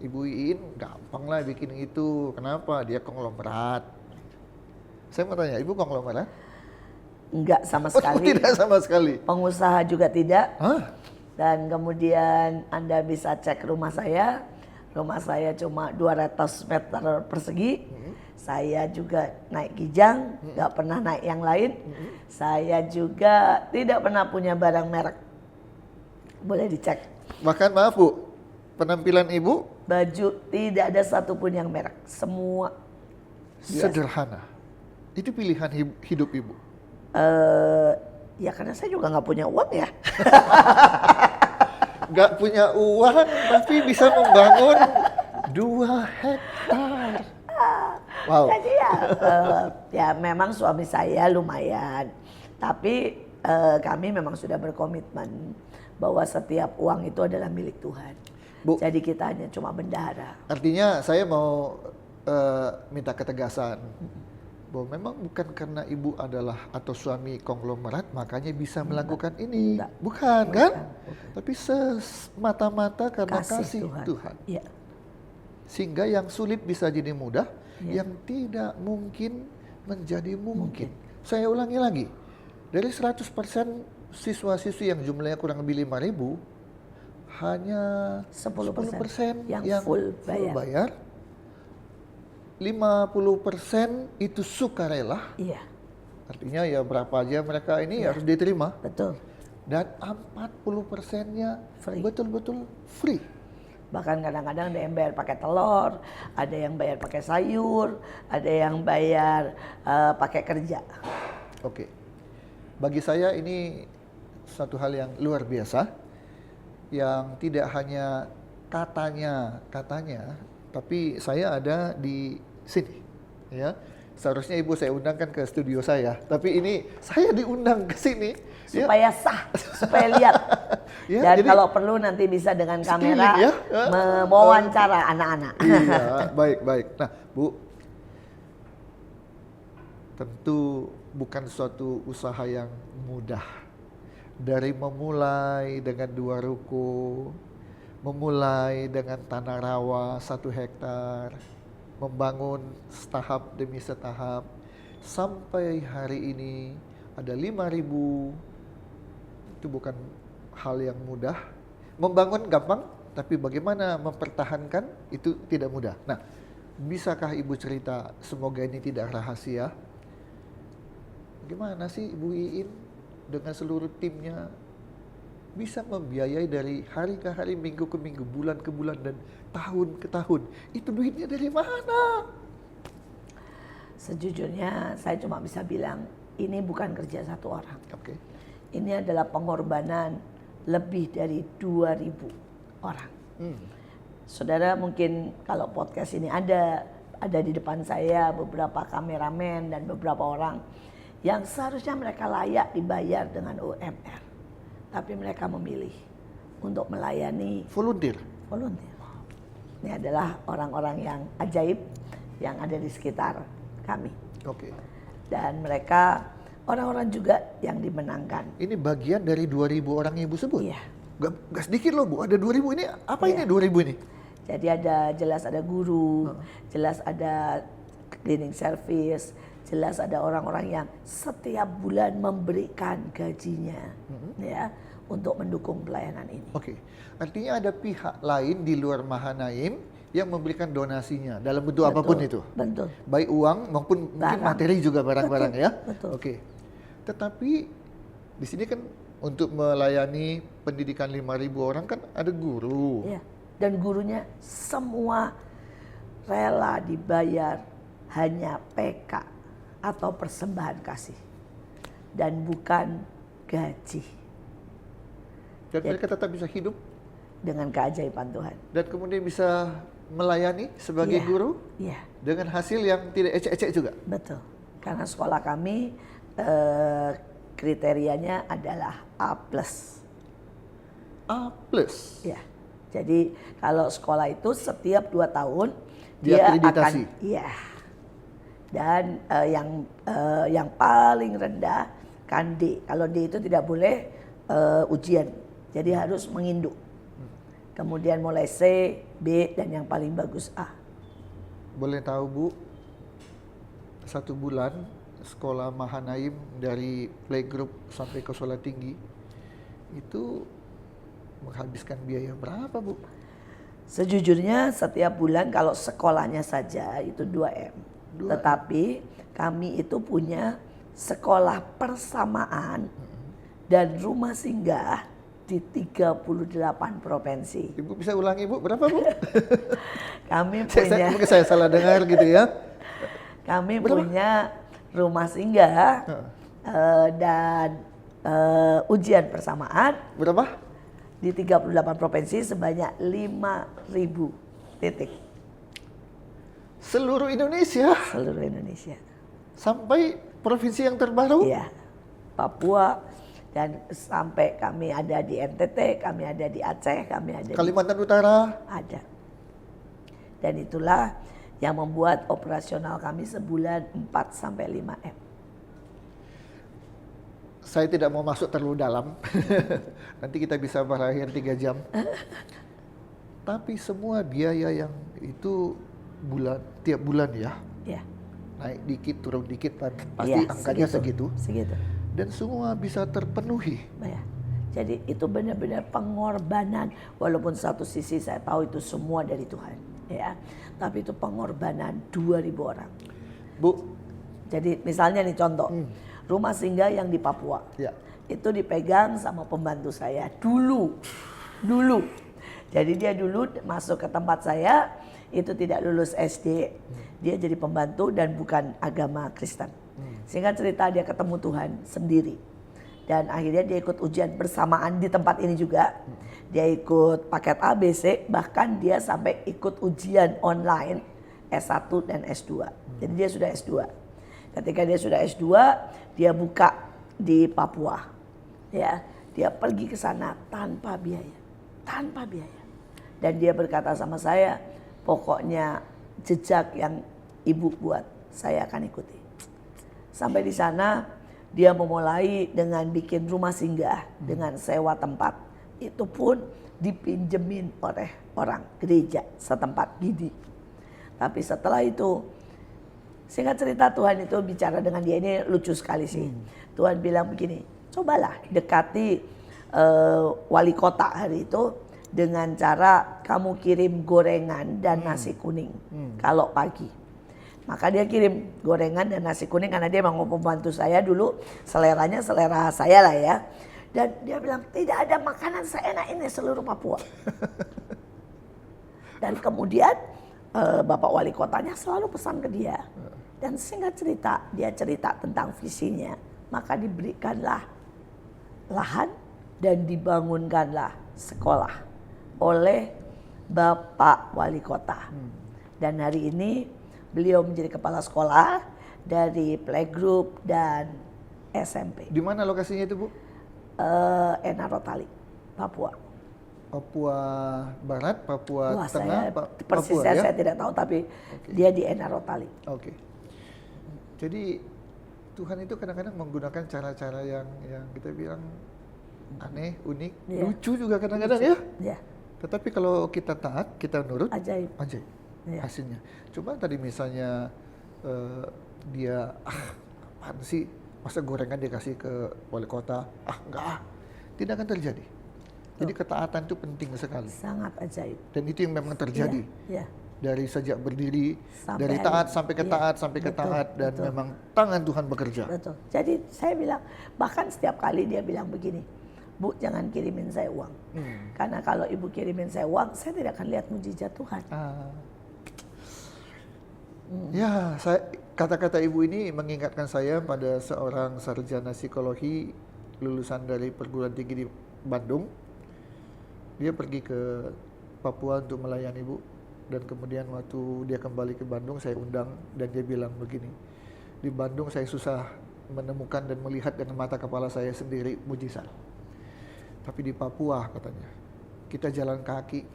Ibu Iin gampang lah bikin itu. Kenapa? Dia konglomerat. Saya mau tanya, Ibu konglomerat? Enggak sama Oh, sekali. tidak sama sekali. Pengusaha juga tidak. Hah? Dan kemudian Anda bisa cek rumah saya. Rumah saya cuma 200 meter persegi. Saya juga naik Kijang, nggak pernah naik yang lain. Saya juga tidak pernah punya barang merek. Boleh dicek. Bahkan maaf Bu, penampilan Ibu Baju tidak ada satupun yang merek. Semua biasa. sederhana. Itu pilihan hidup Ibu. Ya karena saya juga nggak punya uang ya. Nggak punya uang tapi bisa membangun 2 hektar. Wow. Jadi ya memang suami saya lumayan. Tapi kami memang sudah berkomitmen bahwa setiap uang itu adalah milik Tuhan. Bu, Jadi kita hanya cuma bendahara. artinya saya mau minta ketegasan bahwa memang bukan karena ibu adalah atau suami konglomerat makanya bisa melakukan ini. Enggak. Bukan kan? Tapi semata-mata karena kasih Tuhan. Tuhan. Ya. Sehingga yang sulit bisa jadi mudah, yang tidak mungkin menjadi mungkin. Saya ulangi lagi. Dari 100% siswa-siswi yang jumlahnya kurang lebih 5.000, hanya 10% yang full bayar. 50% itu sukarela. Iya. Artinya ya berapa aja mereka ini harus diterima. Betul. Dan 40%-nya Free. betul-betul free. Bahkan kadang-kadang ada yang bayar pakai telur, ada yang bayar pakai sayur, ada yang bayar pakai kerja. Oke. Bagi saya ini satu hal yang luar biasa, yang tidak hanya katanya, tapi saya ada di sini, ya. Seharusnya ibu saya undangkan ke studio saya, tapi ini saya diundang ke sini Supaya sah, supaya lihat. Ya, Dan jadi kalau perlu nanti bisa dengan kamera ya. mewawancara anak-anak. Iya, baik. Nah, Bu, tentu bukan suatu usaha yang mudah. Dari memulai dengan 2 ruko, memulai dengan tanah rawa 1 hektar, membangun setahap demi setahap, sampai hari ini ada 5.000, itu bukan hal yang mudah. Membangun gampang, tapi bagaimana mempertahankan itu tidak mudah. Nah, bisakah Ibu cerita, semoga ini tidak rahasia, gimana sih Ibu Iin dengan seluruh timnya bisa membiayai dari hari ke hari, minggu ke minggu, bulan ke bulan, dan tahun ke tahun? Itu duitnya dari mana? Sejujurnya saya cuma bisa bilang ini bukan kerja satu orang. Oke. Ini adalah pengorbanan lebih dari 2.000 orang. Saudara mungkin kalau podcast ini ada di depan saya beberapa kameramen dan beberapa orang yang seharusnya mereka layak dibayar dengan UMR. Tapi mereka memilih untuk melayani Volunteer. Ini adalah orang-orang yang ajaib yang ada di sekitar kami. Oke. Dan mereka orang-orang juga yang dimenangkan. Ini bagian dari 2.000 orang yang Ibu sebut? Iya. Gak sedikit loh Bu, ada 2.000 ini, apa Iya. ini 2.000 ini? Jadi jelas ada guru, jelas ada cleaning service, jelas ada orang-orang yang setiap bulan memberikan gajinya ya untuk mendukung pelayanan ini. Oke, artinya ada pihak lain di luar Mahanaim yang memberikan donasinya dalam bentuk Betul, apapun itu. Betul. Baik uang maupun mungkin Barang. materi juga barang-barang ya. Betul. Oke. Tetapi di sini kan untuk melayani pendidikan 5.000 orang kan ada guru. Iya. Dan gurunya semua rela dibayar hanya PK atau persembahan kasih dan bukan gaji. Dan mereka tetap bisa hidup Dengan keajaiban Tuhan. dan kemudian bisa melayani sebagai Iya. guru Iya, dengan hasil yang tidak ecek-ecek juga. betul. Karena sekolah kami kriterianya adalah A+. A+. Ya. Jadi kalau sekolah itu setiap 2 tahun Diakreditasi. iya. Dan yang paling rendah kan D. Kalau D itu tidak boleh ujian. Jadi harus menginduk. Kemudian mulai C, B, dan yang paling bagus A. Boleh tahu Bu, 1 bulan sekolah Mahanaim dari playgroup sampai ke sekolah tinggi itu menghabiskan biaya berapa Bu? Sejujurnya setiap bulan kalau sekolahnya saja itu 2M. 2M. Tetapi kami itu punya sekolah persamaan dan rumah singgah di 38 provinsi. Ibu bisa ulangi Bu, berapa Bu? Kami Mungkin punya saya salah dengar gitu ya. kami Berapa? punya rumah singgah dan ujian persamaan Berapa? di 38 provinsi sebanyak 5.000 titik Seluruh Indonesia seluruh Indonesia. sampai provinsi yang terbaru. Iya, Papua dan sampai kami ada di NTT, kami ada di Aceh, kami ada Kalimantan Utara. ada. Dan itulah yang membuat operasional kami sebulan 4 sampai 5 M. Saya tidak mau masuk terlalu dalam. Nanti kita bisa berakhir 3 jam. Tapi semua biaya yang itu tiap bulan ya. Ya. Naik dikit, turun dikit, pasti Iya, angkanya segitu. Segitu. Dan semua bisa terpenuhi. Ya. Jadi itu benar-benar pengorbanan. Walaupun satu sisi saya tahu itu semua dari Tuhan, ya. Tapi itu pengorbanan 2.000 orang. Bu, Jadi misalnya nih contoh, rumah singgah yang di Papua. ya. Itu dipegang sama pembantu saya dulu. Jadi dia dulu masuk ke tempat saya, itu tidak lulus SD. Dia jadi pembantu dan bukan agama Kristen. Sehingga cerita dia ketemu Tuhan sendiri. Dan akhirnya dia ikut ujian bersamaan di tempat ini juga. Dia ikut paket ABC, bahkan dia sampai ikut ujian online S1 dan S2. Jadi dia sudah S2. Ketika dia sudah S2, dia buka di Papua. Ya, dia pergi ke sana tanpa biaya. Tanpa biaya. Dan dia berkata sama saya, pokoknya jejak yang ibu buat, saya akan ikuti. Sampai di sana, dia memulai dengan bikin rumah singgah, dengan sewa tempat. Itu pun dipinjemin oleh orang gereja setempat Gidi. Tapi setelah itu, singkat cerita Tuhan itu bicara dengan dia, ini lucu sekali sih. Tuhan bilang begini, cobalah dekati wali kota hari itu dengan cara kamu kirim gorengan dan nasi kuning kalau pagi. Maka dia kirim gorengan dan nasi kuning karena dia mau membantu saya dulu, seleranya selera saya lah ya. Dan dia bilang tidak ada makanan seenak ini seluruh Papua. Dan kemudian Bapak Wali Kotanya selalu pesan ke dia. Dan singkat cerita, dia cerita tentang visinya. Maka diberikanlah lahan dan dibangunkanlah sekolah oleh Bapak Wali Kota. Dan hari ini beliau menjadi kepala sekolah dari playgroup dan SMP. Di mana lokasinya itu Bu? Enarotali, Papua. Papua Barat, Papua Wah, Tengah, persisnya Papua ya? saya tidak tahu, tapi dia di Enarotali. Oke. Jadi Tuhan itu kadang-kadang menggunakan cara-cara yang kita bilang aneh, unik, Iya. lucu juga kadang-kadang ya. Ya, Tetapi kalau kita taat, kita nurut, ajaib. ajaib Iya. hasilnya. Coba tadi misalnya dia, apaan sih, masa gorengan dia kasih ke wali kota, enggak, tidak akan terjadi. Jadi ketaatan itu penting sekali. Sangat ajaib. Dan itu yang memang terjadi. Iya. Dari sejak berdiri, Sampai dari hari taat ini. sampai ke Iya, taat, sampai ke betul, taat. Dan betul. memang tangan Tuhan bekerja. Betul. Jadi saya bilang, bahkan setiap kali dia bilang begini, Bu jangan kirimin saya uang. Karena kalau ibu kirimin saya uang, saya tidak akan lihat mujizat Tuhan. Ya, kata-kata ibu ini mengingatkan saya pada seorang sarjana psikologi lulusan dari perguruan tinggi di Bandung. Dia pergi ke Papua untuk melayani ibu. Dan kemudian waktu dia kembali ke Bandung, saya undang dan dia bilang begini, di Bandung saya susah menemukan dan melihat dengan mata kepala saya sendiri mujizat. Tapi di Papua katanya, kita jalan kaki,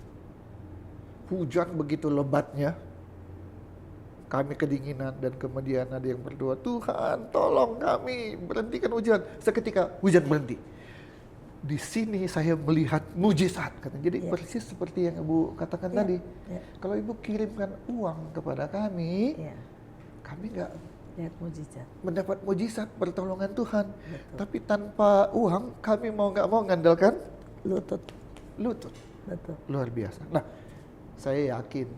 hujan begitu lebatnya, kami kedinginan dan kemudian ada yang berdoa, Tuhan tolong kami berhentikan hujan. Seketika hujan berhenti. Di sini saya melihat mujizat katanya. Jadi persis seperti yang Ibu katakan tadi. Kalau Ibu kirimkan uang kepada kami, kami nggak Lihat mujizat. mendapat mujizat pertolongan Tuhan. Tapi tanpa uang, kami mau nggak mau ngandalkan Lutut. lutut. Betul. Luar biasa. Nah, saya yakin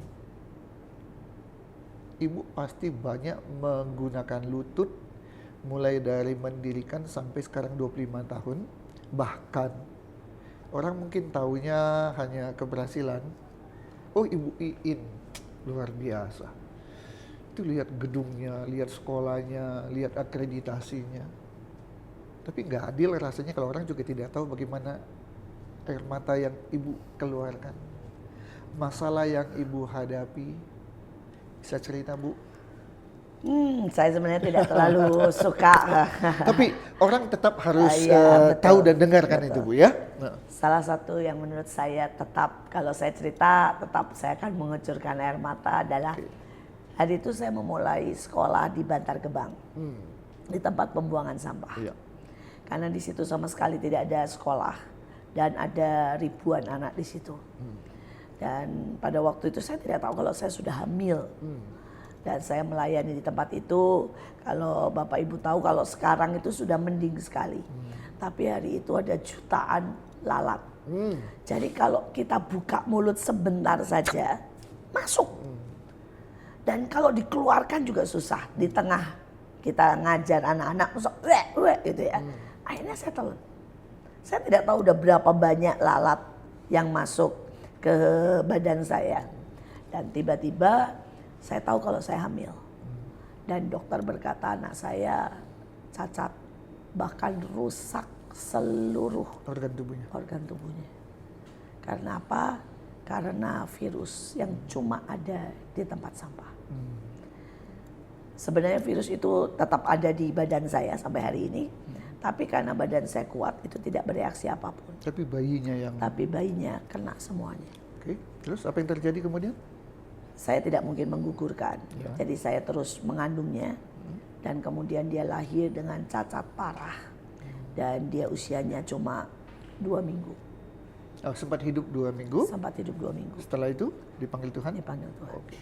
Ibu pasti banyak menggunakan lutut mulai dari mendirikan sampai sekarang 25 tahun. Bahkan orang mungkin taunya hanya keberhasilan. Oh, Ibu Iin luar biasa. Itu lihat gedungnya, lihat sekolahnya, lihat akreditasinya. Tapi nggak adil rasanya kalau orang juga tidak tahu bagaimana air mata yang Ibu keluarkan. Masalah yang Ibu hadapi. Bisa cerita, Bu? Saya sebenarnya tidak terlalu suka. Tapi orang tetap harus Iya, betul. tahu dan dengarkan itu, Bu ya. Nah, Salah satu yang menurut saya tetap, kalau saya cerita, tetap saya akan mengucurkan air mata adalah hari itu saya memulai sekolah di Bantar Gebang, di tempat pembuangan sampah. iya. Karena di situ sama sekali tidak ada sekolah dan ada ribuan anak di situ. Dan pada waktu itu saya tidak tahu kalau saya sudah hamil. Dan saya melayani di tempat itu. Kalau Bapak Ibu tahu kalau sekarang itu sudah mending sekali. Tapi hari itu ada jutaan lalat. Jadi kalau kita buka mulut sebentar saja masuk. Dan kalau dikeluarkan juga susah. Di tengah kita ngajar anak-anak masuk gitu ya. Akhirnya saya telan. Saya tidak tahu udah berapa banyak lalat yang masuk ke badan saya. Dan tiba-tiba saya tahu kalau saya hamil. Dan dokter berkata anak saya cacat, bahkan rusak seluruh Organ tubuhnya. organ tubuhnya. Karena apa? Karena virus yang cuma ada di tempat sampah. Sebenarnya virus itu tetap ada di badan saya sampai hari ini. Tapi karena badan saya kuat itu tidak bereaksi apapun. Tapi bayinya yang... Tapi bayinya kena semuanya. Oke, terus apa yang terjadi kemudian? Saya tidak mungkin menggugurkan. Ya. Jadi saya terus mengandungnya. Dan kemudian dia lahir dengan cacat parah. Dan dia usianya cuma 2 minggu. Oh, sempat hidup 2 minggu. Sempat hidup 2 minggu. Setelah itu dipanggil Tuhan. Dipanggil Tuhan. Oke.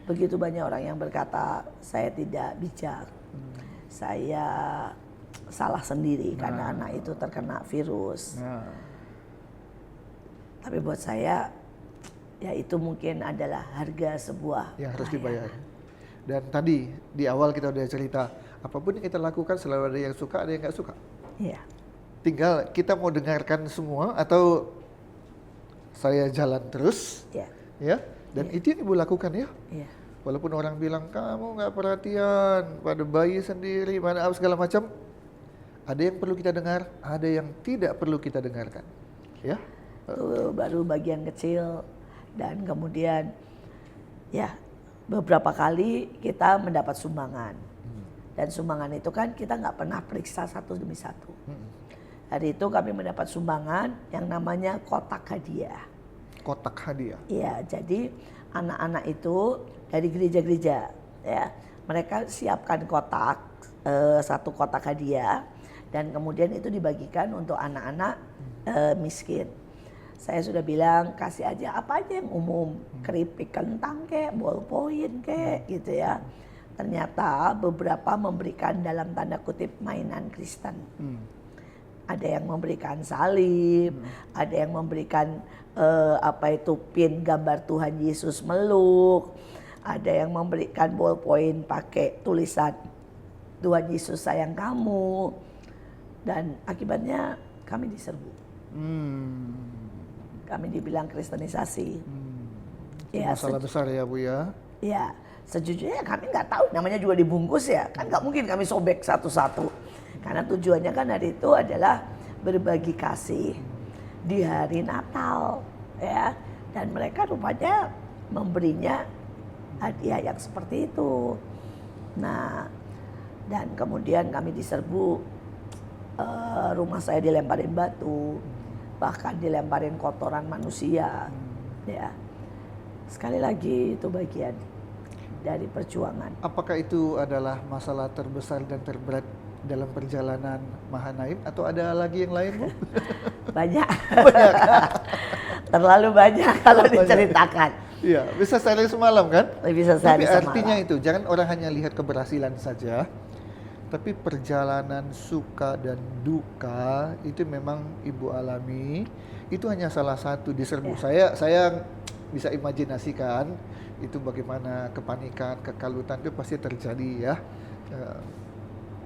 Begitu banyak orang yang berkata saya tidak bijak. Saya salah sendiri karena anak itu terkena virus. Nah, Tapi buat saya ya itu mungkin adalah harga sebuah yang harus pelayanan. dibayar. Dan tadi di awal kita udah cerita, apapun yang kita lakukan selalu ada yang suka, ada yang nggak suka. Iya. Tinggal kita mau dengarkan semua atau saya jalan terus, Iya. ya. Dan itu yang Ibu lakukan ya. Iya. Walaupun orang bilang kamu nggak perhatian pada bayi sendiri, pada apa segala macam, ada yang perlu kita dengar, ada yang tidak perlu kita dengarkan, ya. Itu baru bagian kecil dan kemudian ya beberapa kali kita mendapat sumbangan. Dan sumbangan itu kan kita nggak pernah periksa satu demi satu. Hari itu kami mendapat sumbangan yang namanya kotak hadiah. Kotak hadiah. Iya, jadi anak-anak itu dari gereja-gereja ya mereka siapkan kotak, satu kotak hadiah, dan kemudian itu dibagikan untuk anak-anak miskin. Saya sudah bilang kasih aja apa aja yang umum, keripik kentang kek, ballpoint kek gitu ya. Ternyata beberapa memberikan dalam tanda kutip mainan Kristen. Ada yang memberikan salib, ada yang memberikan pin gambar Tuhan Yesus meluk, ada yang memberikan ballpoint pakai tulisan Tuhan Yesus sayang kamu, dan akibatnya kami diserbu. Kami dibilang kristenisasi. Ya, masalah besar ya Bu ya. Ya, sejujurnya kami nggak tahu, namanya juga dibungkus ya, kan nggak mungkin kami sobek satu-satu. Karena tujuannya kan hari itu adalah berbagi kasih di hari Natal, ya. Dan mereka rupanya memberinya hadiah yang seperti itu. Nah, dan kemudian kami diserbu, rumah saya dilemparin batu, bahkan dilemparin kotoran manusia, ya. Sekali lagi itu bagian dari perjuangan. Apakah itu adalah masalah terbesar dan terberat dalam perjalanan Mahanaim atau ada lagi yang lain Bu? Banyak. Terlalu banyak kalau diceritakan. Iya, bisa sehari semalam kan? Bisa sehari Tapi semalam. artinya itu, jangan orang hanya lihat keberhasilan saja, tapi perjalanan suka dan duka itu memang Ibu alami. Itu hanya salah satu diserbu. Saya bisa imajinasikan itu bagaimana kepanikan, kekalutan itu pasti terjadi ya.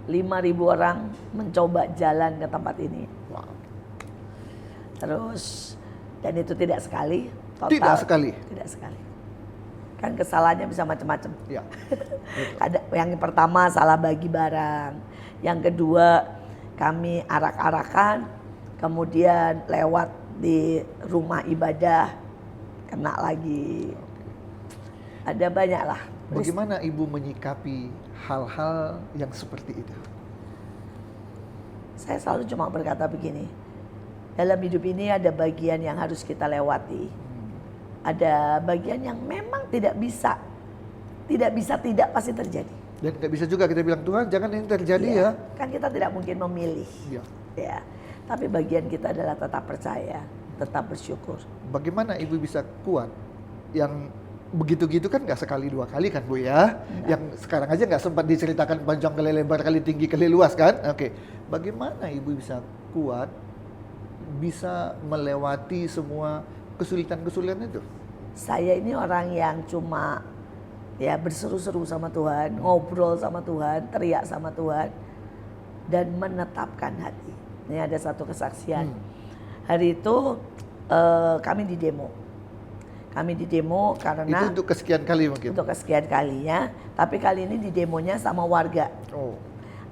5.000 orang mencoba jalan ke tempat ini. Wow. Terus, dan itu tidak sekali. Total, Tidak sekali. Tidak sekali. Kan kesalahannya bisa macam-macam. Ya. Yang pertama salah bagi barang. Yang kedua kami arak-arakan, kemudian lewat di rumah ibadah, kena lagi. Ada banyak lah. Bagaimana Ibu menyikapi hal-hal yang seperti itu? Saya selalu cuma berkata begini, dalam hidup ini ada bagian yang harus kita lewati. Ada bagian yang memang tidak bisa tidak pasti terjadi. Dan nggak bisa juga kita bilang Tuhan jangan ini terjadi ya. Kan kita tidak mungkin memilih. Ya. Ya. Tapi bagian kita adalah tetap percaya, tetap bersyukur. Bagaimana Ibu bisa kuat? Yang begitu-gitu kan nggak sekali dua kali kan Bu ya? Yang sekarang aja nggak sempat diceritakan panjang kali lebar kali tinggi kali luas kan? Oke. Bagaimana Ibu bisa kuat, bisa melewati semua kesulitan-kesulitan itu? Saya ini orang yang cuma ya berseru-seru sama Tuhan, ngobrol sama Tuhan, teriak sama Tuhan, dan menetapkan hati. Ini ada satu kesaksian. Hari itu kami di demo. Kami di demo karena itu untuk kesekian kali mungkin. Untuk kesekian kalinya, tapi kali ini di demonya sama warga. Oh.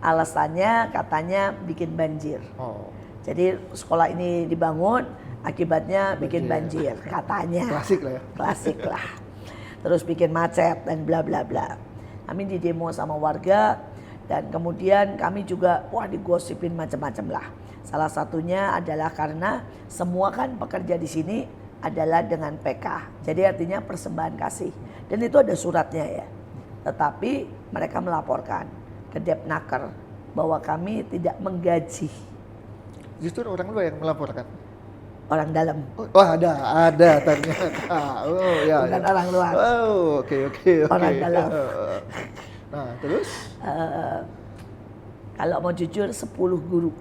Alasannya katanya bikin banjir. Oh. Jadi sekolah ini dibangun, akibatnya bikin banjir katanya. Klasik lah ya. Klasik lah. Terus bikin macet dan bla bla bla. Kami di demo sama warga dan kemudian kami juga digosipin macam-macam lah. Salah satunya adalah karena semua kan pekerja di sini adalah dengan PK. Jadi artinya persembahan kasih. Dan itu ada suratnya ya. Tetapi mereka melaporkan ke Depnaker bahwa kami tidak menggaji. Justru orang luar yang melaporkan. Orang dalam. Oh ada ternyata. Oh ya. Bukan ya. orang luar. Oh oke. Orang dalam. Nah terus? Kalau mau jujur 10 guru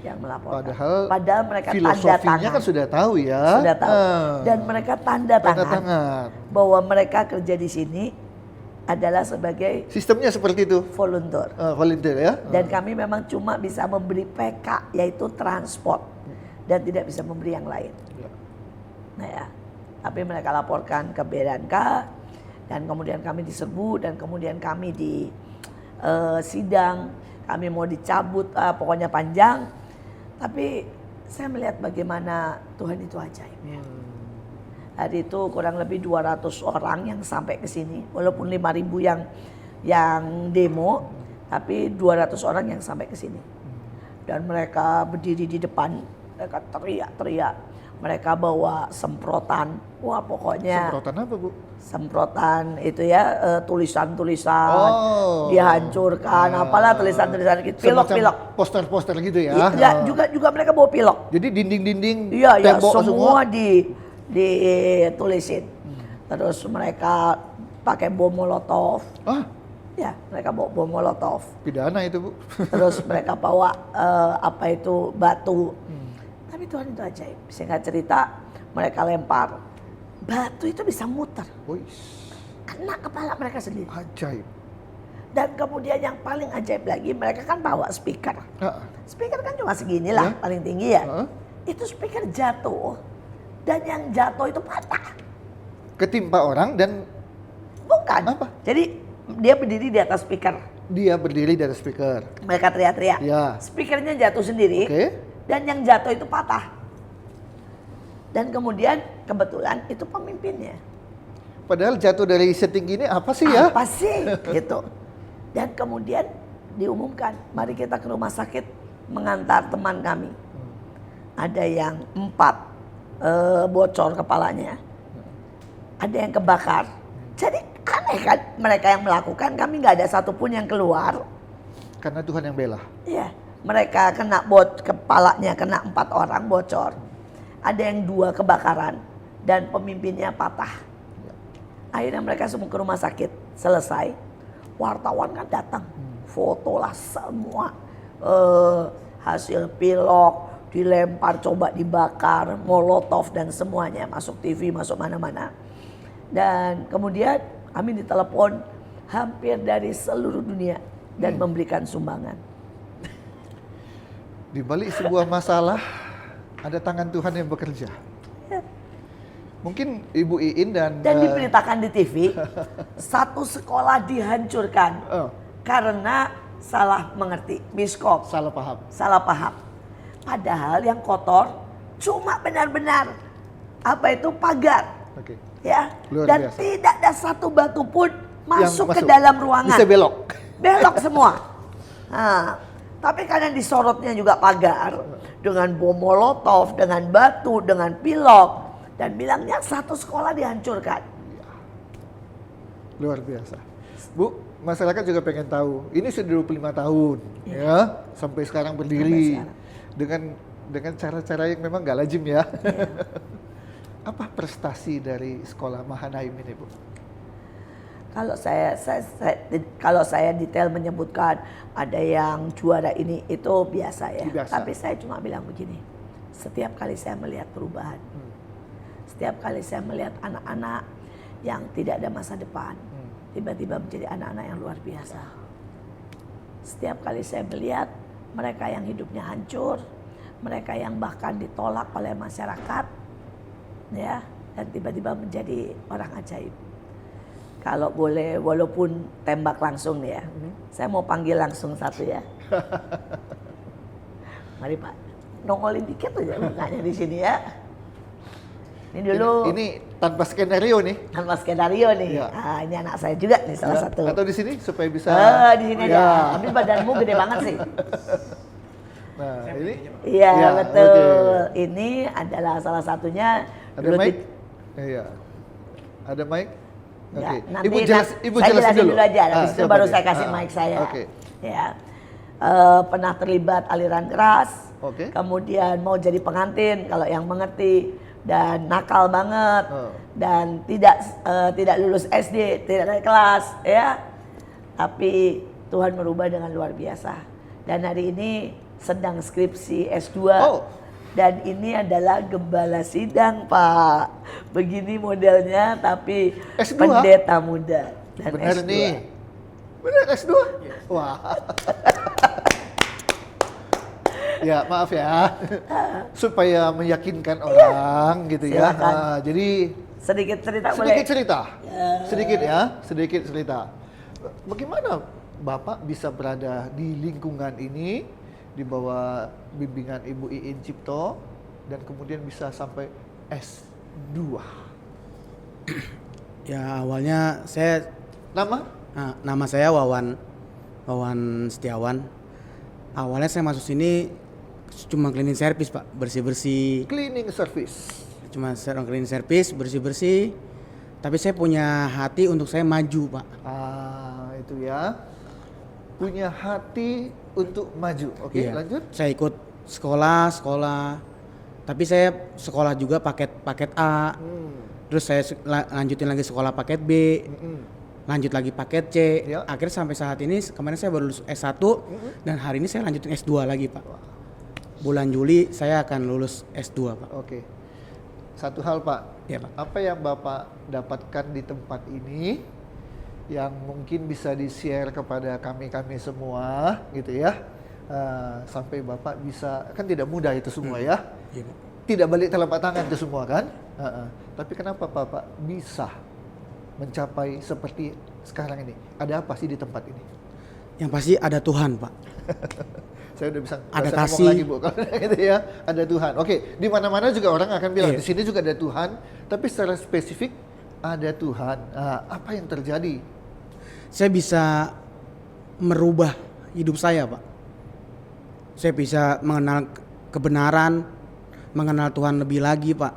yang melaporkan. Padahal mereka filosofinya tanda tangan. kan sudah tahu ya. Sudah tahu. Dan mereka tanda tangan bahwa mereka kerja di sini adalah sebagai sistemnya seperti itu. Volunteer. Volunteer ya. Dan kami memang cuma bisa memberi PK yaitu transport dan tidak bisa memberi yang lain. Ya. Nah ya, tapi mereka laporkan ke BNK dan kemudian kami diserbu dan kemudian kami di sidang, kami mau dicabut, pokoknya panjang. Tapi saya melihat bagaimana Tuhan itu ajaib. Hari itu kurang lebih 200 orang yang sampai ke sini, walaupun 5.000 yang demo, tapi 200 orang yang sampai ke sini. Dan mereka berdiri di depan, mereka teriak-teriak, mereka bawa semprotan. Wah pokoknya Semprotan apa, Bu? semprotan itu ya, tulisan-tulisan Oh. dihancurkan, apalah tulisan-tulisan gitu, Semacam pilok-pilok. poster-poster gitu ya. Iya, juga mereka bawa pilok. Jadi dinding-dinding, Iya, ya, tembok semua ditulisin. Terus mereka pakai bom molotov. Ah, Ya, mereka bawa bom molotov. pidana itu, Bu. Terus mereka bawa apa itu batu. Tapi Tuhan itu ajaib. Singkat cerita, mereka lempar batu itu bisa muter, Wih, kena kepala mereka sendiri. ajaib. Dan kemudian yang paling ajaib lagi, mereka kan bawa speaker. Ah, Speaker kan cuma segini lah, Ya. paling tinggi ya. ah. Itu speaker jatuh, dan yang jatuh itu patah. Ketimpa orang dan Bukan. Apa? Jadi dia berdiri di atas speaker. dia berdiri di atas speaker. Mereka teriak-teriak. Ya. Speakernya jatuh sendiri. Oke. Dan yang jatuh itu patah. Dan kemudian kebetulan itu pemimpinnya. Padahal jatuh dari setinggi ini apa sih ya? Apa sih? Gitu. Dan kemudian diumumkan, mari kita ke rumah sakit mengantar teman kami. Ada yang 4 bocor kepalanya. Ada yang kebakar. Jadi aneh kan mereka yang melakukan, kami nggak ada satupun yang keluar. Karena Tuhan yang bela. Iya, mereka kena kepalanya kena 4 orang bocor. Ada yang 2 kebakaran dan pemimpinnya patah. Akhirnya mereka semua ke rumah sakit. Selesai, wartawan kan datang, fotolah semua hasil pilok dilempar, coba dibakar, molotov dan semuanya masuk TV, masuk mana-mana. Dan kemudian kami ditelepon hampir dari seluruh dunia dan memberikan sumbangan. Di balik sebuah masalah ada tangan Tuhan yang bekerja. Mungkin Ibu Iin dan Diberitakan di TV, satu sekolah dihancurkan karena salah mengerti, miskop, salah paham. salah paham. Padahal yang kotor cuma benar-benar apa itu pagar, Oke. ya. Luar Dan biasa. tidak ada satu batu pun masuk ke masuk. dalam ruangan. Bisa belok. Belok semua. Nah, tapi karena disorotnya juga pagar dengan bom molotov, dengan batu, dengan pilok, dan bilangnya satu sekolah dihancurkan. Luar biasa. Bu, masyarakat juga pengen tahu. Ini sudah 25 tahun ya, sampai sekarang berdiri Sampai dengan cara-cara yang memang gak lazim ya. Apa prestasi dari sekolah Mahanaim ini, Bu? Kalau saya detail menyebutkan ada yang juara ini itu biasa ya. Biasa. Tapi saya cuma bilang begini, setiap kali saya melihat perubahan, setiap kali saya melihat anak-anak yang tidak ada masa depan, tiba-tiba menjadi anak-anak yang luar biasa. Setiap kali saya melihat mereka yang hidupnya hancur, mereka yang bahkan ditolak oleh masyarakat, ya, dan tiba-tiba menjadi orang ajaib. Kalau boleh, walaupun tembak langsung nih ya, saya mau panggil langsung satu ya. Mari Pak, nongolin dikit aja mukanya di sini ya. Ini dulu. Ini tanpa skenario nih. Tanpa skenario nih. Iya. Ah, ini anak saya juga nih salah Ya, satu. Atau di sini supaya bisa. Di sini Ya. aja. Tapi badanmu gede banget sih. Nah, ini. Iya, Ya, betul. oke. Ini adalah salah satunya. Ada dulu mic? Iya. Ada mic? Oke. Ya, nanti Ibu saya jelasin jelasin dulu aja. Habis itu siapa baru dia? saya kasih mic saya. Oke. Ya. Pernah terlibat aliran keras. Oke. Kemudian mau jadi pengantin kalau yang mengerti, dan nakal banget, dan tidak lulus SD, tidak naik kelas, ya. Tapi Tuhan merubah dengan luar biasa. Dan hari ini sedang skripsi S2. Oh. Dan ini adalah gembala sidang, Pak. Begini modelnya, tapi S2? pendeta muda. Dan Benar S2. nih. Benar S2? Wah. Ya maaf ya, supaya meyakinkan orang gitu ya. Silakan. Jadi Sedikit cerita boleh? sedikit cerita, sedikit cerita. Bagaimana Bapak bisa berada di lingkungan ini, di bawah bimbingan Ibu Iin Cipto, dan kemudian bisa sampai S2? Ya awalnya saya nama saya Wawan Setiawan. Awalnya saya masuk sini Cuma cleaning service Pak, bersih-bersih. Cleaning service. Cuma serong cleaning service, bersih-bersih. Tapi saya punya hati untuk saya maju Pak. Itu ya. Punya hati untuk maju. Oke, Iya. lanjut. Saya ikut sekolah. Tapi saya sekolah juga paket A. Terus saya lanjutin lagi sekolah paket B. Lanjut lagi paket C. Ya. Akhirnya sampai saat ini kemarin saya baru lulus S1 dan hari ini saya lanjutin S2 lagi Pak. Bulan Juli saya akan lulus S2 Pak. Oke. Satu hal Pak. Iya Pak. Apa yang Bapak dapatkan di tempat ini yang mungkin bisa di-share kepada kami semua gitu ya. Sampai Bapak bisa, kan tidak mudah itu semua ya. Iya Pak. Tidak balik telapak tangan itu semua kan. Tapi kenapa Bapak bisa mencapai seperti sekarang ini? Ada apa sih di tempat ini? Yang pasti ada Tuhan Pak. Saya udah bisa Ada ngomong kasih. lagi Bu kalau gitu ya. Ada Tuhan. Oke, di mana-mana juga orang akan bilang Iya. di sini juga ada Tuhan, tapi secara spesifik ada Tuhan. Apa yang terjadi? Saya bisa merubah hidup saya Pak. Saya bisa mengenal kebenaran, mengenal Tuhan lebih lagi Pak.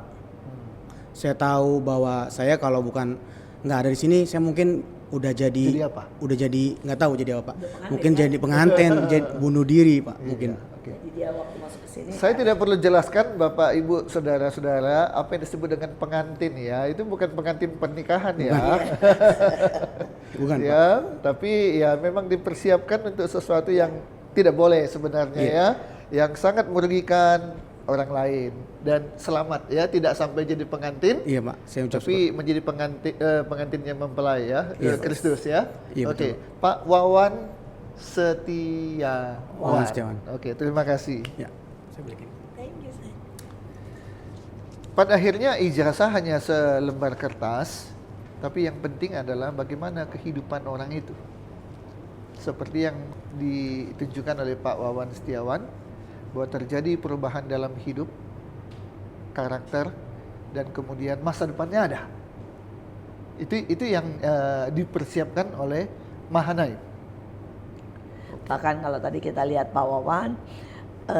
Saya tahu bahwa saya kalau bukan nggak ada di sini, saya mungkin udah Jadi apa? udah jadi nggak tahu jadi apa. Mungkin jadi pengantin, jadi bunuh diri Pak mungkin. Oke. Jadi dia waktu masuk ke sini. Saya tidak perlu jelaskan Bapak Ibu Saudara-saudara apa yang disebut dengan pengantin ya. Itu bukan pengantin pernikahan ya. Bukan Pak. Ya, tapi ya memang dipersiapkan untuk sesuatu yang tidak boleh sebenarnya Iya. ya, yang sangat merugikan orang lain dan selamat ya, tidak sampai jadi pengantin. Iya Pak, saya ucap Tapi menjadi pengantinnya mempelai ya, Iya. Kristus ya. Iya, Oke, betul. Pak Wawan Setiawan. Wawan Setiawan. Oke, terima kasih. Ya, saya belikan. Thank you, Sir. Pada akhirnya ijazah hanya selembar kertas, tapi yang penting adalah bagaimana kehidupan orang itu. Seperti yang ditunjukkan oleh Pak Wawan Setiawan, bahwa terjadi perubahan dalam hidup, karakter, dan kemudian masa depannya ada. Itu yang dipersiapkan oleh Mahanaim. Bahkan kalau tadi kita lihat Pak Wawan,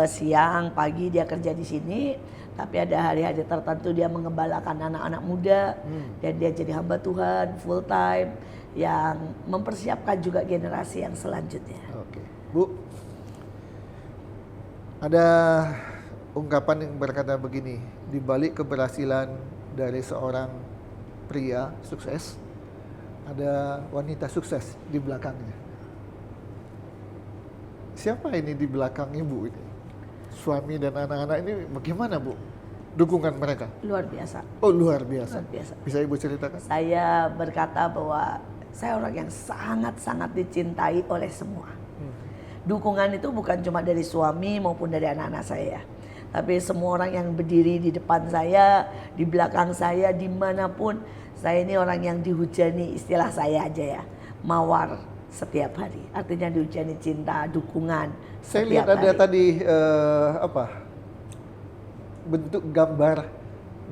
siang, pagi dia kerja di sini, tapi ada hari-hari tertentu dia mengembalakan anak-anak muda, dan dia jadi hamba Tuhan full time, yang mempersiapkan juga generasi yang selanjutnya. Oke, Bu, ada ungkapan yang berkata begini, di balik keberhasilan dari seorang pria sukses, ada wanita sukses di belakangnya. Siapa ini di belakang Ibu ini? Suami dan anak-anak ini bagaimana Bu? Dukungan mereka? Luar biasa. Oh luar biasa. Luar biasa. Bisa Ibu ceritakan? Saya berkata bahwa saya orang yang sangat-sangat dicintai oleh semua. Dukungan itu bukan cuma dari suami maupun dari anak-anak saya. Tapi semua orang yang berdiri di depan saya, di belakang saya, dimanapun. Saya ini orang yang dihujani, istilah saya aja ya, mawar setiap hari. Artinya dihujani cinta, dukungan Saya setiap lihat ada hari. tadi bentuk gambar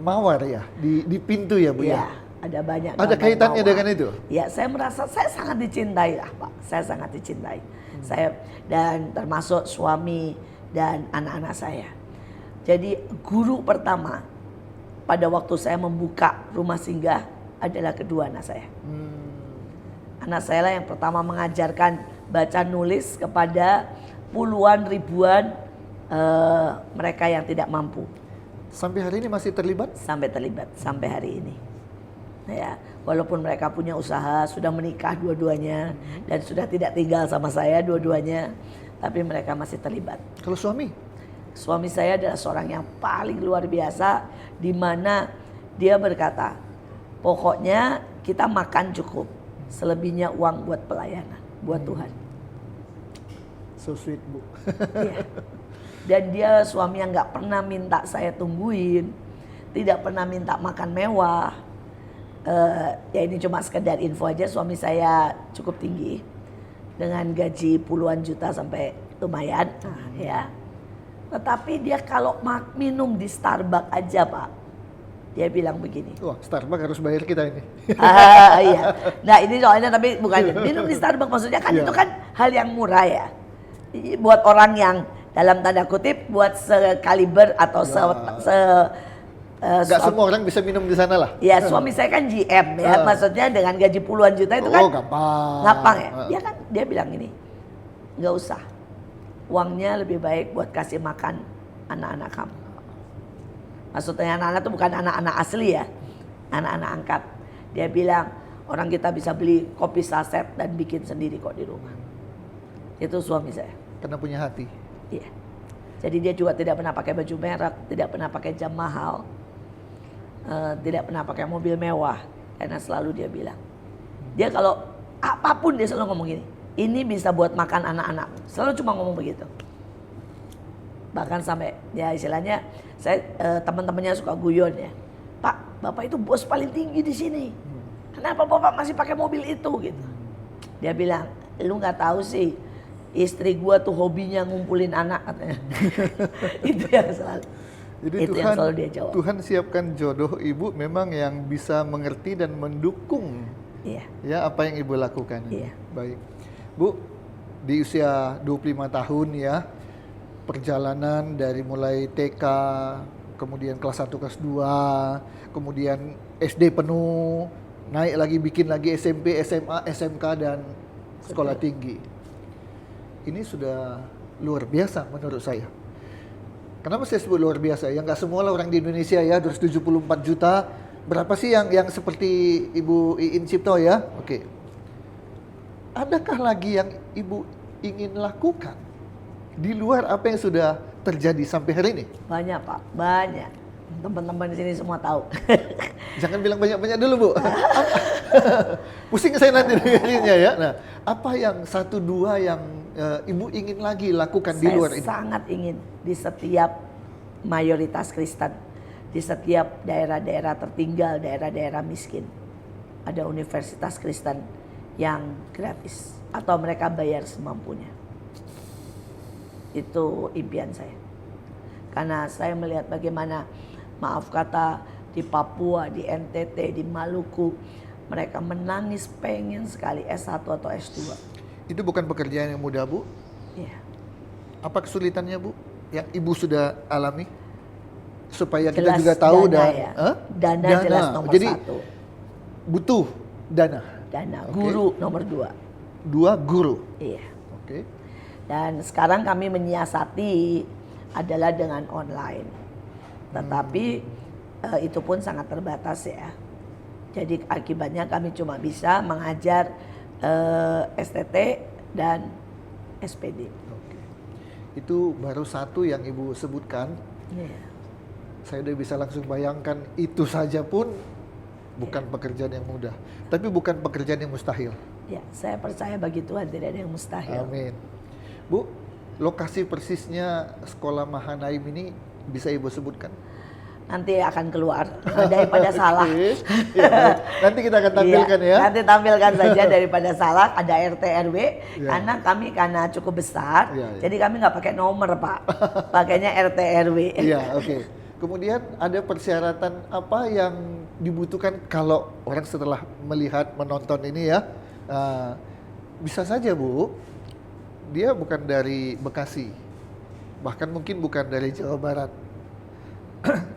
mawar ya di pintu ya Bu Ya, ya. ada banyak. Ada gambar kaitannya mawar. dengan itu? Ya, saya merasa saya sangat dicintai lah Pak. Saya sangat dicintai. Saya dan termasuk suami dan anak-anak saya. Jadi guru pertama pada waktu saya membuka rumah singgah adalah kedua anak saya. Anak saya lah yang pertama mengajarkan baca nulis kepada puluhan ribuan mereka yang tidak mampu. Sampai hari ini masih terlibat? Sampai terlibat sampai hari ini. Ya, walaupun mereka punya usaha, sudah menikah dua-duanya dan sudah tidak tinggal sama saya dua-duanya, tapi mereka masih terlibat. Kalau suami? Suami saya adalah seorang yang paling luar biasa, di mana dia berkata, pokoknya kita makan cukup, selebihnya uang buat pelayanan, buat Tuhan. So sweet Bu. Iya. Dan dia suami yang nggak pernah minta saya tungguin, tidak pernah minta makan mewah. Ya ini cuma sekedar info aja, suami saya cukup tinggi dengan gaji puluhan juta sampai lumayan, ya. Tetapi dia kalau minum di Starbucks aja Pak, dia bilang begini. Wah, Starbucks harus bayar kita ini. Iya. Nah ini soalnya tapi bukan minum di Starbucks, maksudnya kan Iya. itu kan hal yang murah ya. Buat orang yang dalam tanda kutip buat sekaliber atau Nggak semua orang bisa minum di sana lah. ya suami saya kan GM ya, maksudnya dengan gaji puluhan juta itu kan gampang ya. Dia bilang ini, nggak usah, uangnya lebih baik buat kasih makan anak-anak kamu. Maksudnya anak-anak itu bukan anak-anak asli ya, anak-anak angkat. Dia bilang orang kita bisa beli kopi saset dan bikin sendiri kok di rumah. Itu suami saya. Karena punya hati. Iya. Jadi dia juga tidak pernah pakai baju merek, tidak pernah pakai jam mahal, tidak pernah pakai mobil mewah. Karena selalu dia bilang, dia kalau apapun dia selalu ngomong gini, ini bisa buat makan anak-anak. Selalu cuma ngomong begitu. Bahkan sampai ya istilahnya saya teman-temannya suka guyon ya, Pak, Bapak itu bos paling tinggi di sini. Kenapa Bapak masih pakai mobil itu gitu? Dia bilang, lu nggak tahu sih, istri gua tuh hobinya ngumpulin anak katanya. Itu yang selalu. Jadi itu yang selalu dia jawab. Tuhan siapkan jodoh ibu memang yang bisa mengerti dan mendukung ya apa yang ibu lakukan. Iya. Baik. Bu, di usia 25 tahun ya, perjalanan dari mulai TK, kemudian kelas 1, kelas 2, kemudian SD penuh, naik lagi bikin lagi SMP, SMA, SMK dan sekolah tinggi. Ini sudah luar biasa menurut saya. Kenapa saya sebut luar biasa? Ya nggak semua lah orang di Indonesia ya, 274 juta. Berapa sih yang seperti Ibu Iin Cipto ya? Oke. Adakah lagi yang Ibu ingin lakukan di luar apa yang sudah terjadi sampai hari ini? Banyak Pak, banyak. Teman-teman di sini semua tahu. Jangan bilang banyak-banyak dulu Bu. Pusing saya nanti dengerinnya ya. Nah, apa yang 1-2 yang Ibu ingin lagi lakukan di luar ini? Saya sangat ingin di setiap mayoritas Kristen, di setiap daerah-daerah tertinggal, daerah-daerah miskin, ada universitas Kristen yang gratis atau mereka bayar semampunya. Itu impian saya. Karena saya melihat bagaimana, maaf kata, di Papua, di NTT, di Maluku, mereka menangis pengen sekali S1 atau S2. Itu bukan pekerjaan yang mudah Bu? Iya. Apa kesulitannya Bu yang Ibu sudah alami? Supaya kita Jelas juga tahu dana dan ya. Dana jelas nomor Jadi, 1. butuh dana. Dana, Oke. guru nomor 2. 2 guru. Iya. Oke. Dan sekarang kami menyiasati adalah dengan online. Tetapi itu pun sangat terbatas ya. Jadi akibatnya kami cuma bisa mengajar STT dan SPD. Oke. Itu baru satu yang Ibu sebutkan. Iya. Saya udah bisa langsung bayangkan itu saja pun bukan pekerjaan yang mudah. Tapi bukan pekerjaan yang mustahil. Ya, saya percaya bagi Tuhan tidak ada yang mustahil. Amin. Bu, lokasi persisnya sekolah Mahanaim ini bisa Ibu sebutkan? Nanti akan keluar daripada salah. Oke. Ya, nanti kita akan tampilkan ya. Nanti tampilkan saja daripada salah, ada RT RW. Ya. Karena cukup besar, Ya, ya. jadi kami nggak pakai nomor Pak, pakainya RT RW. Iya, oke. Kemudian ada persyaratan apa yang dibutuhkan kalau orang setelah melihat, menonton ini ya. Bisa saja Bu, dia bukan dari Bekasi, bahkan mungkin bukan dari Jawa Barat,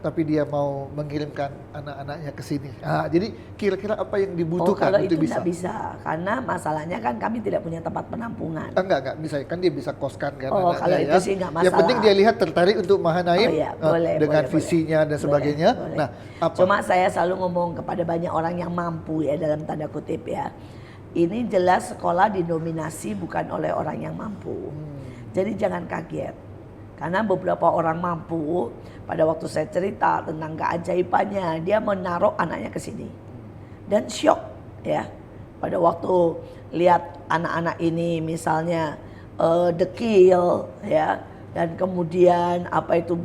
tapi dia mau mengirimkan anak-anaknya ke sini. Jadi kira-kira apa yang dibutuhkan kalau itu untuk bisa? nggak bisa, karena masalahnya kan kami tidak punya tempat penampungan. Enggak bisa, kan dia bisa koskan kan Oh, anaknya kalau itu ya. sih nggak Yang masalah. penting dia lihat tertarik untuk Mahanaim Oh iya, boleh, dengan boleh, visinya dan sebagainya. Boleh. Nah, apa? Cuma saya selalu ngomong kepada banyak orang yang mampu ya, dalam tanda kutip ya. Ini jelas sekolah didominasi bukan oleh orang yang mampu. Jadi jangan kaget. Karena beberapa orang mampu, pada waktu saya cerita tentang keajaibannya, dia menaruh anaknya ke sini. Dan syok ya. Pada waktu lihat anak-anak ini misalnya dekil ya, dan kemudian apa itu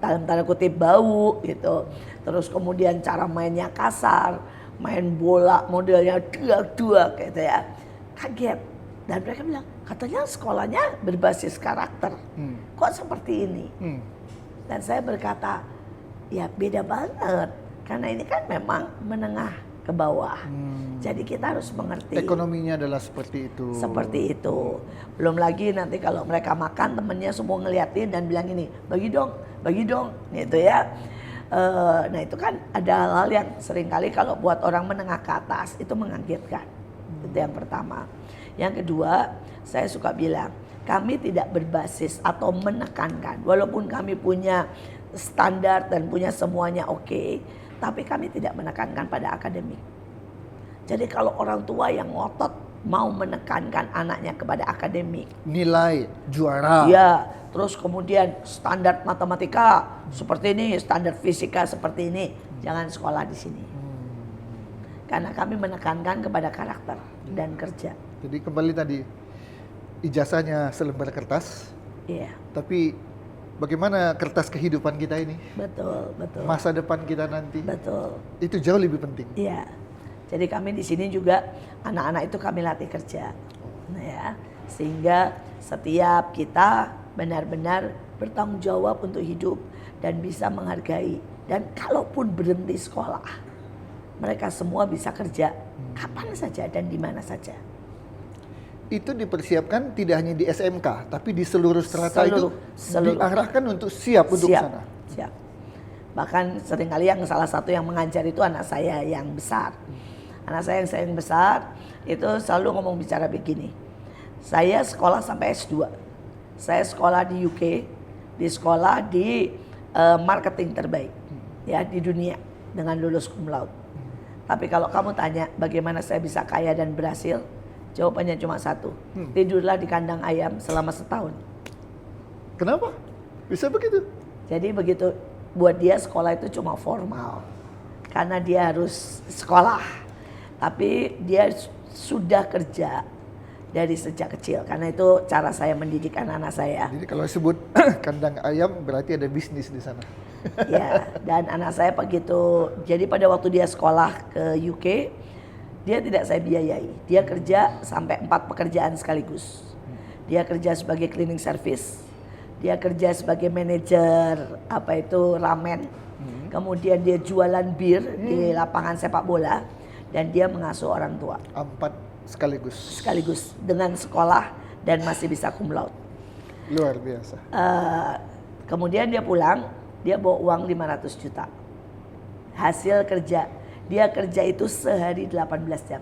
dalam tanda kutip bau gitu. Terus kemudian cara mainnya kasar, main bola modelnya duak-duak gitu ya. Kaget. Dan mereka bilang, katanya sekolahnya berbasis karakter. Kok seperti ini? Dan saya berkata, ya beda banget. Karena ini kan memang menengah ke bawah. Jadi kita harus mengerti. Ekonominya adalah seperti itu. Seperti itu. Belum lagi nanti kalau mereka makan temennya semua ngeliatin dan bilang ini, bagi dong, gitu ya. Nah itu kan ada hal-hal yang seringkali kalau buat orang menengah ke atas itu mengagetkan. Itu yang pertama. Yang kedua, saya suka bilang, kami tidak berbasis atau menekankan. Walaupun kami punya standar dan punya semuanya oke, tapi kami tidak menekankan pada akademik. Jadi kalau orang tua yang ngotot mau menekankan anaknya kepada akademik, Nilai juara. ya, terus kemudian standar matematika seperti ini, standar fisika seperti ini, jangan sekolah di sini. Karena kami menekankan kepada karakter dan kerja. Jadi kembali tadi, ijazahnya selembar kertas, Iya, tapi bagaimana kertas kehidupan kita ini, betul. masa depan kita nanti, Betul. itu jauh lebih penting. Iya. Jadi kami di sini juga anak-anak itu kami latih kerja. Nah ya, sehingga setiap kita benar-benar bertanggung jawab untuk hidup dan bisa menghargai. Dan kalaupun berhenti sekolah, mereka semua bisa kerja kapan saja dan di mana saja. Itu dipersiapkan tidak hanya di SMK, tapi di seluruh strata itu Seluruh. diarahkan untuk siap untuk sana. Siap. Bahkan seringkali yang salah satu yang mengajar itu anak saya yang besar. Anak saya yang besar itu selalu ngomong bicara begini. Saya sekolah sampai S2. Saya sekolah di UK, di sekolah di marketing terbaik ya di dunia dengan lulus cum laude. Tapi kalau kamu tanya bagaimana saya bisa kaya dan berhasil, jawabannya cuma satu. Tidurlah di kandang ayam selama setahun. Kenapa? Bisa begitu? Jadi begitu buat dia sekolah itu cuma formal. Karena dia harus sekolah. Tapi dia sudah kerja dari sejak kecil. Karena itu cara saya mendidik anak-anak saya. Jadi kalau disebut kandang ayam berarti ada bisnis di sana. Ya, dan anak saya begitu. Jadi pada waktu dia sekolah ke UK, dia tidak saya biayai. Dia kerja sampai 4 pekerjaan sekaligus. Dia kerja sebagai cleaning service. Dia kerja sebagai manajer ramen. Kemudian dia jualan bir di lapangan sepak bola. Dan dia mengasuh orang tua. 4 sekaligus. Sekaligus dengan sekolah dan masih bisa cum laude. Luar biasa. Kemudian dia pulang, dia bawa uang 500 juta. Hasil kerja. Dia kerja itu sehari 18 jam.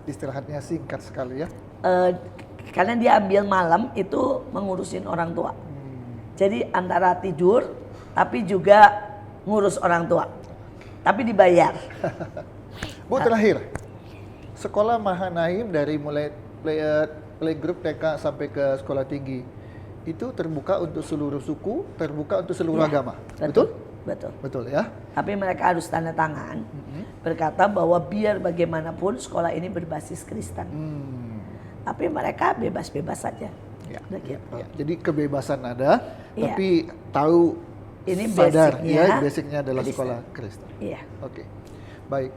Istirahatnya singkat sekali ya. Karena dia ambil malam itu mengurusin orang tua. Jadi antara tidur tapi juga ngurus orang tua. Tapi dibayar. Bu, terakhir, sekolah Mahanaim dari mulai playgroup TK sampai ke sekolah tinggi itu terbuka untuk seluruh suku, terbuka untuk seluruh agama. Betul? Betul. Betul ya. Tapi mereka harus tanda tangan berkata bahwa biar bagaimanapun sekolah ini berbasis Kristen. Tapi mereka bebas-bebas saja. Ya, Begitu. ya. Jadi kebebasan ada, Iya. tapi tahu Ini sadar basicnya ya basicnya adalah Kristen. sekolah Kristen. Iya. Oke, baik.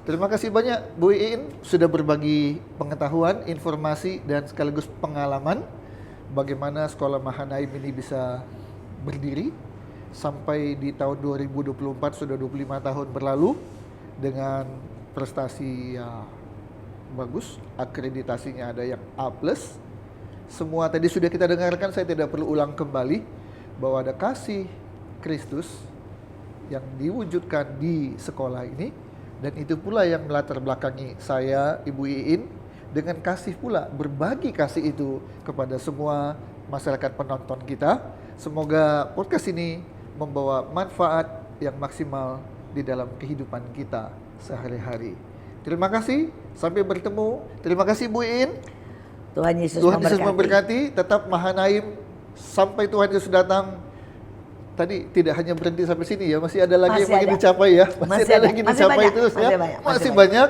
Terima kasih banyak Bu Iin sudah berbagi pengetahuan, informasi dan sekaligus pengalaman bagaimana sekolah Mahanaim ini bisa berdiri sampai di tahun 2024 sudah 25 tahun berlalu dengan prestasi ya bagus, akreditasinya ada yang A+. Semua tadi sudah kita dengarkan, saya tidak perlu ulang kembali bahwa ada kasih Kristus yang diwujudkan di sekolah ini. Dan itu pula yang melatar belakangi saya, Ibu Iin, dengan kasih pula, berbagi kasih itu kepada semua masyarakat penonton kita. Semoga podcast ini membawa manfaat yang maksimal di dalam kehidupan kita sehari-hari. Terima kasih, sampai bertemu. Terima kasih Bu Iin. Tuhan Yesus memberkati. Tetap Mahanaim sampai Tuhan Yesus datang. Tadi tidak hanya berhenti sampai sini ya, masih ada lagi yang ingin dicapai ya. Masih ada lagi dicapai terus ya. Masih banyak.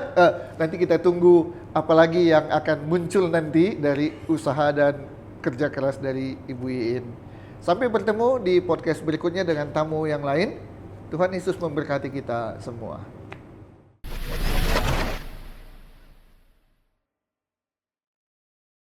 Nanti kita tunggu apalagi yang akan muncul nanti dari usaha dan kerja keras dari Ibu Iin. Sampai bertemu di podcast berikutnya dengan tamu yang lain. Tuhan Yesus memberkati kita semua.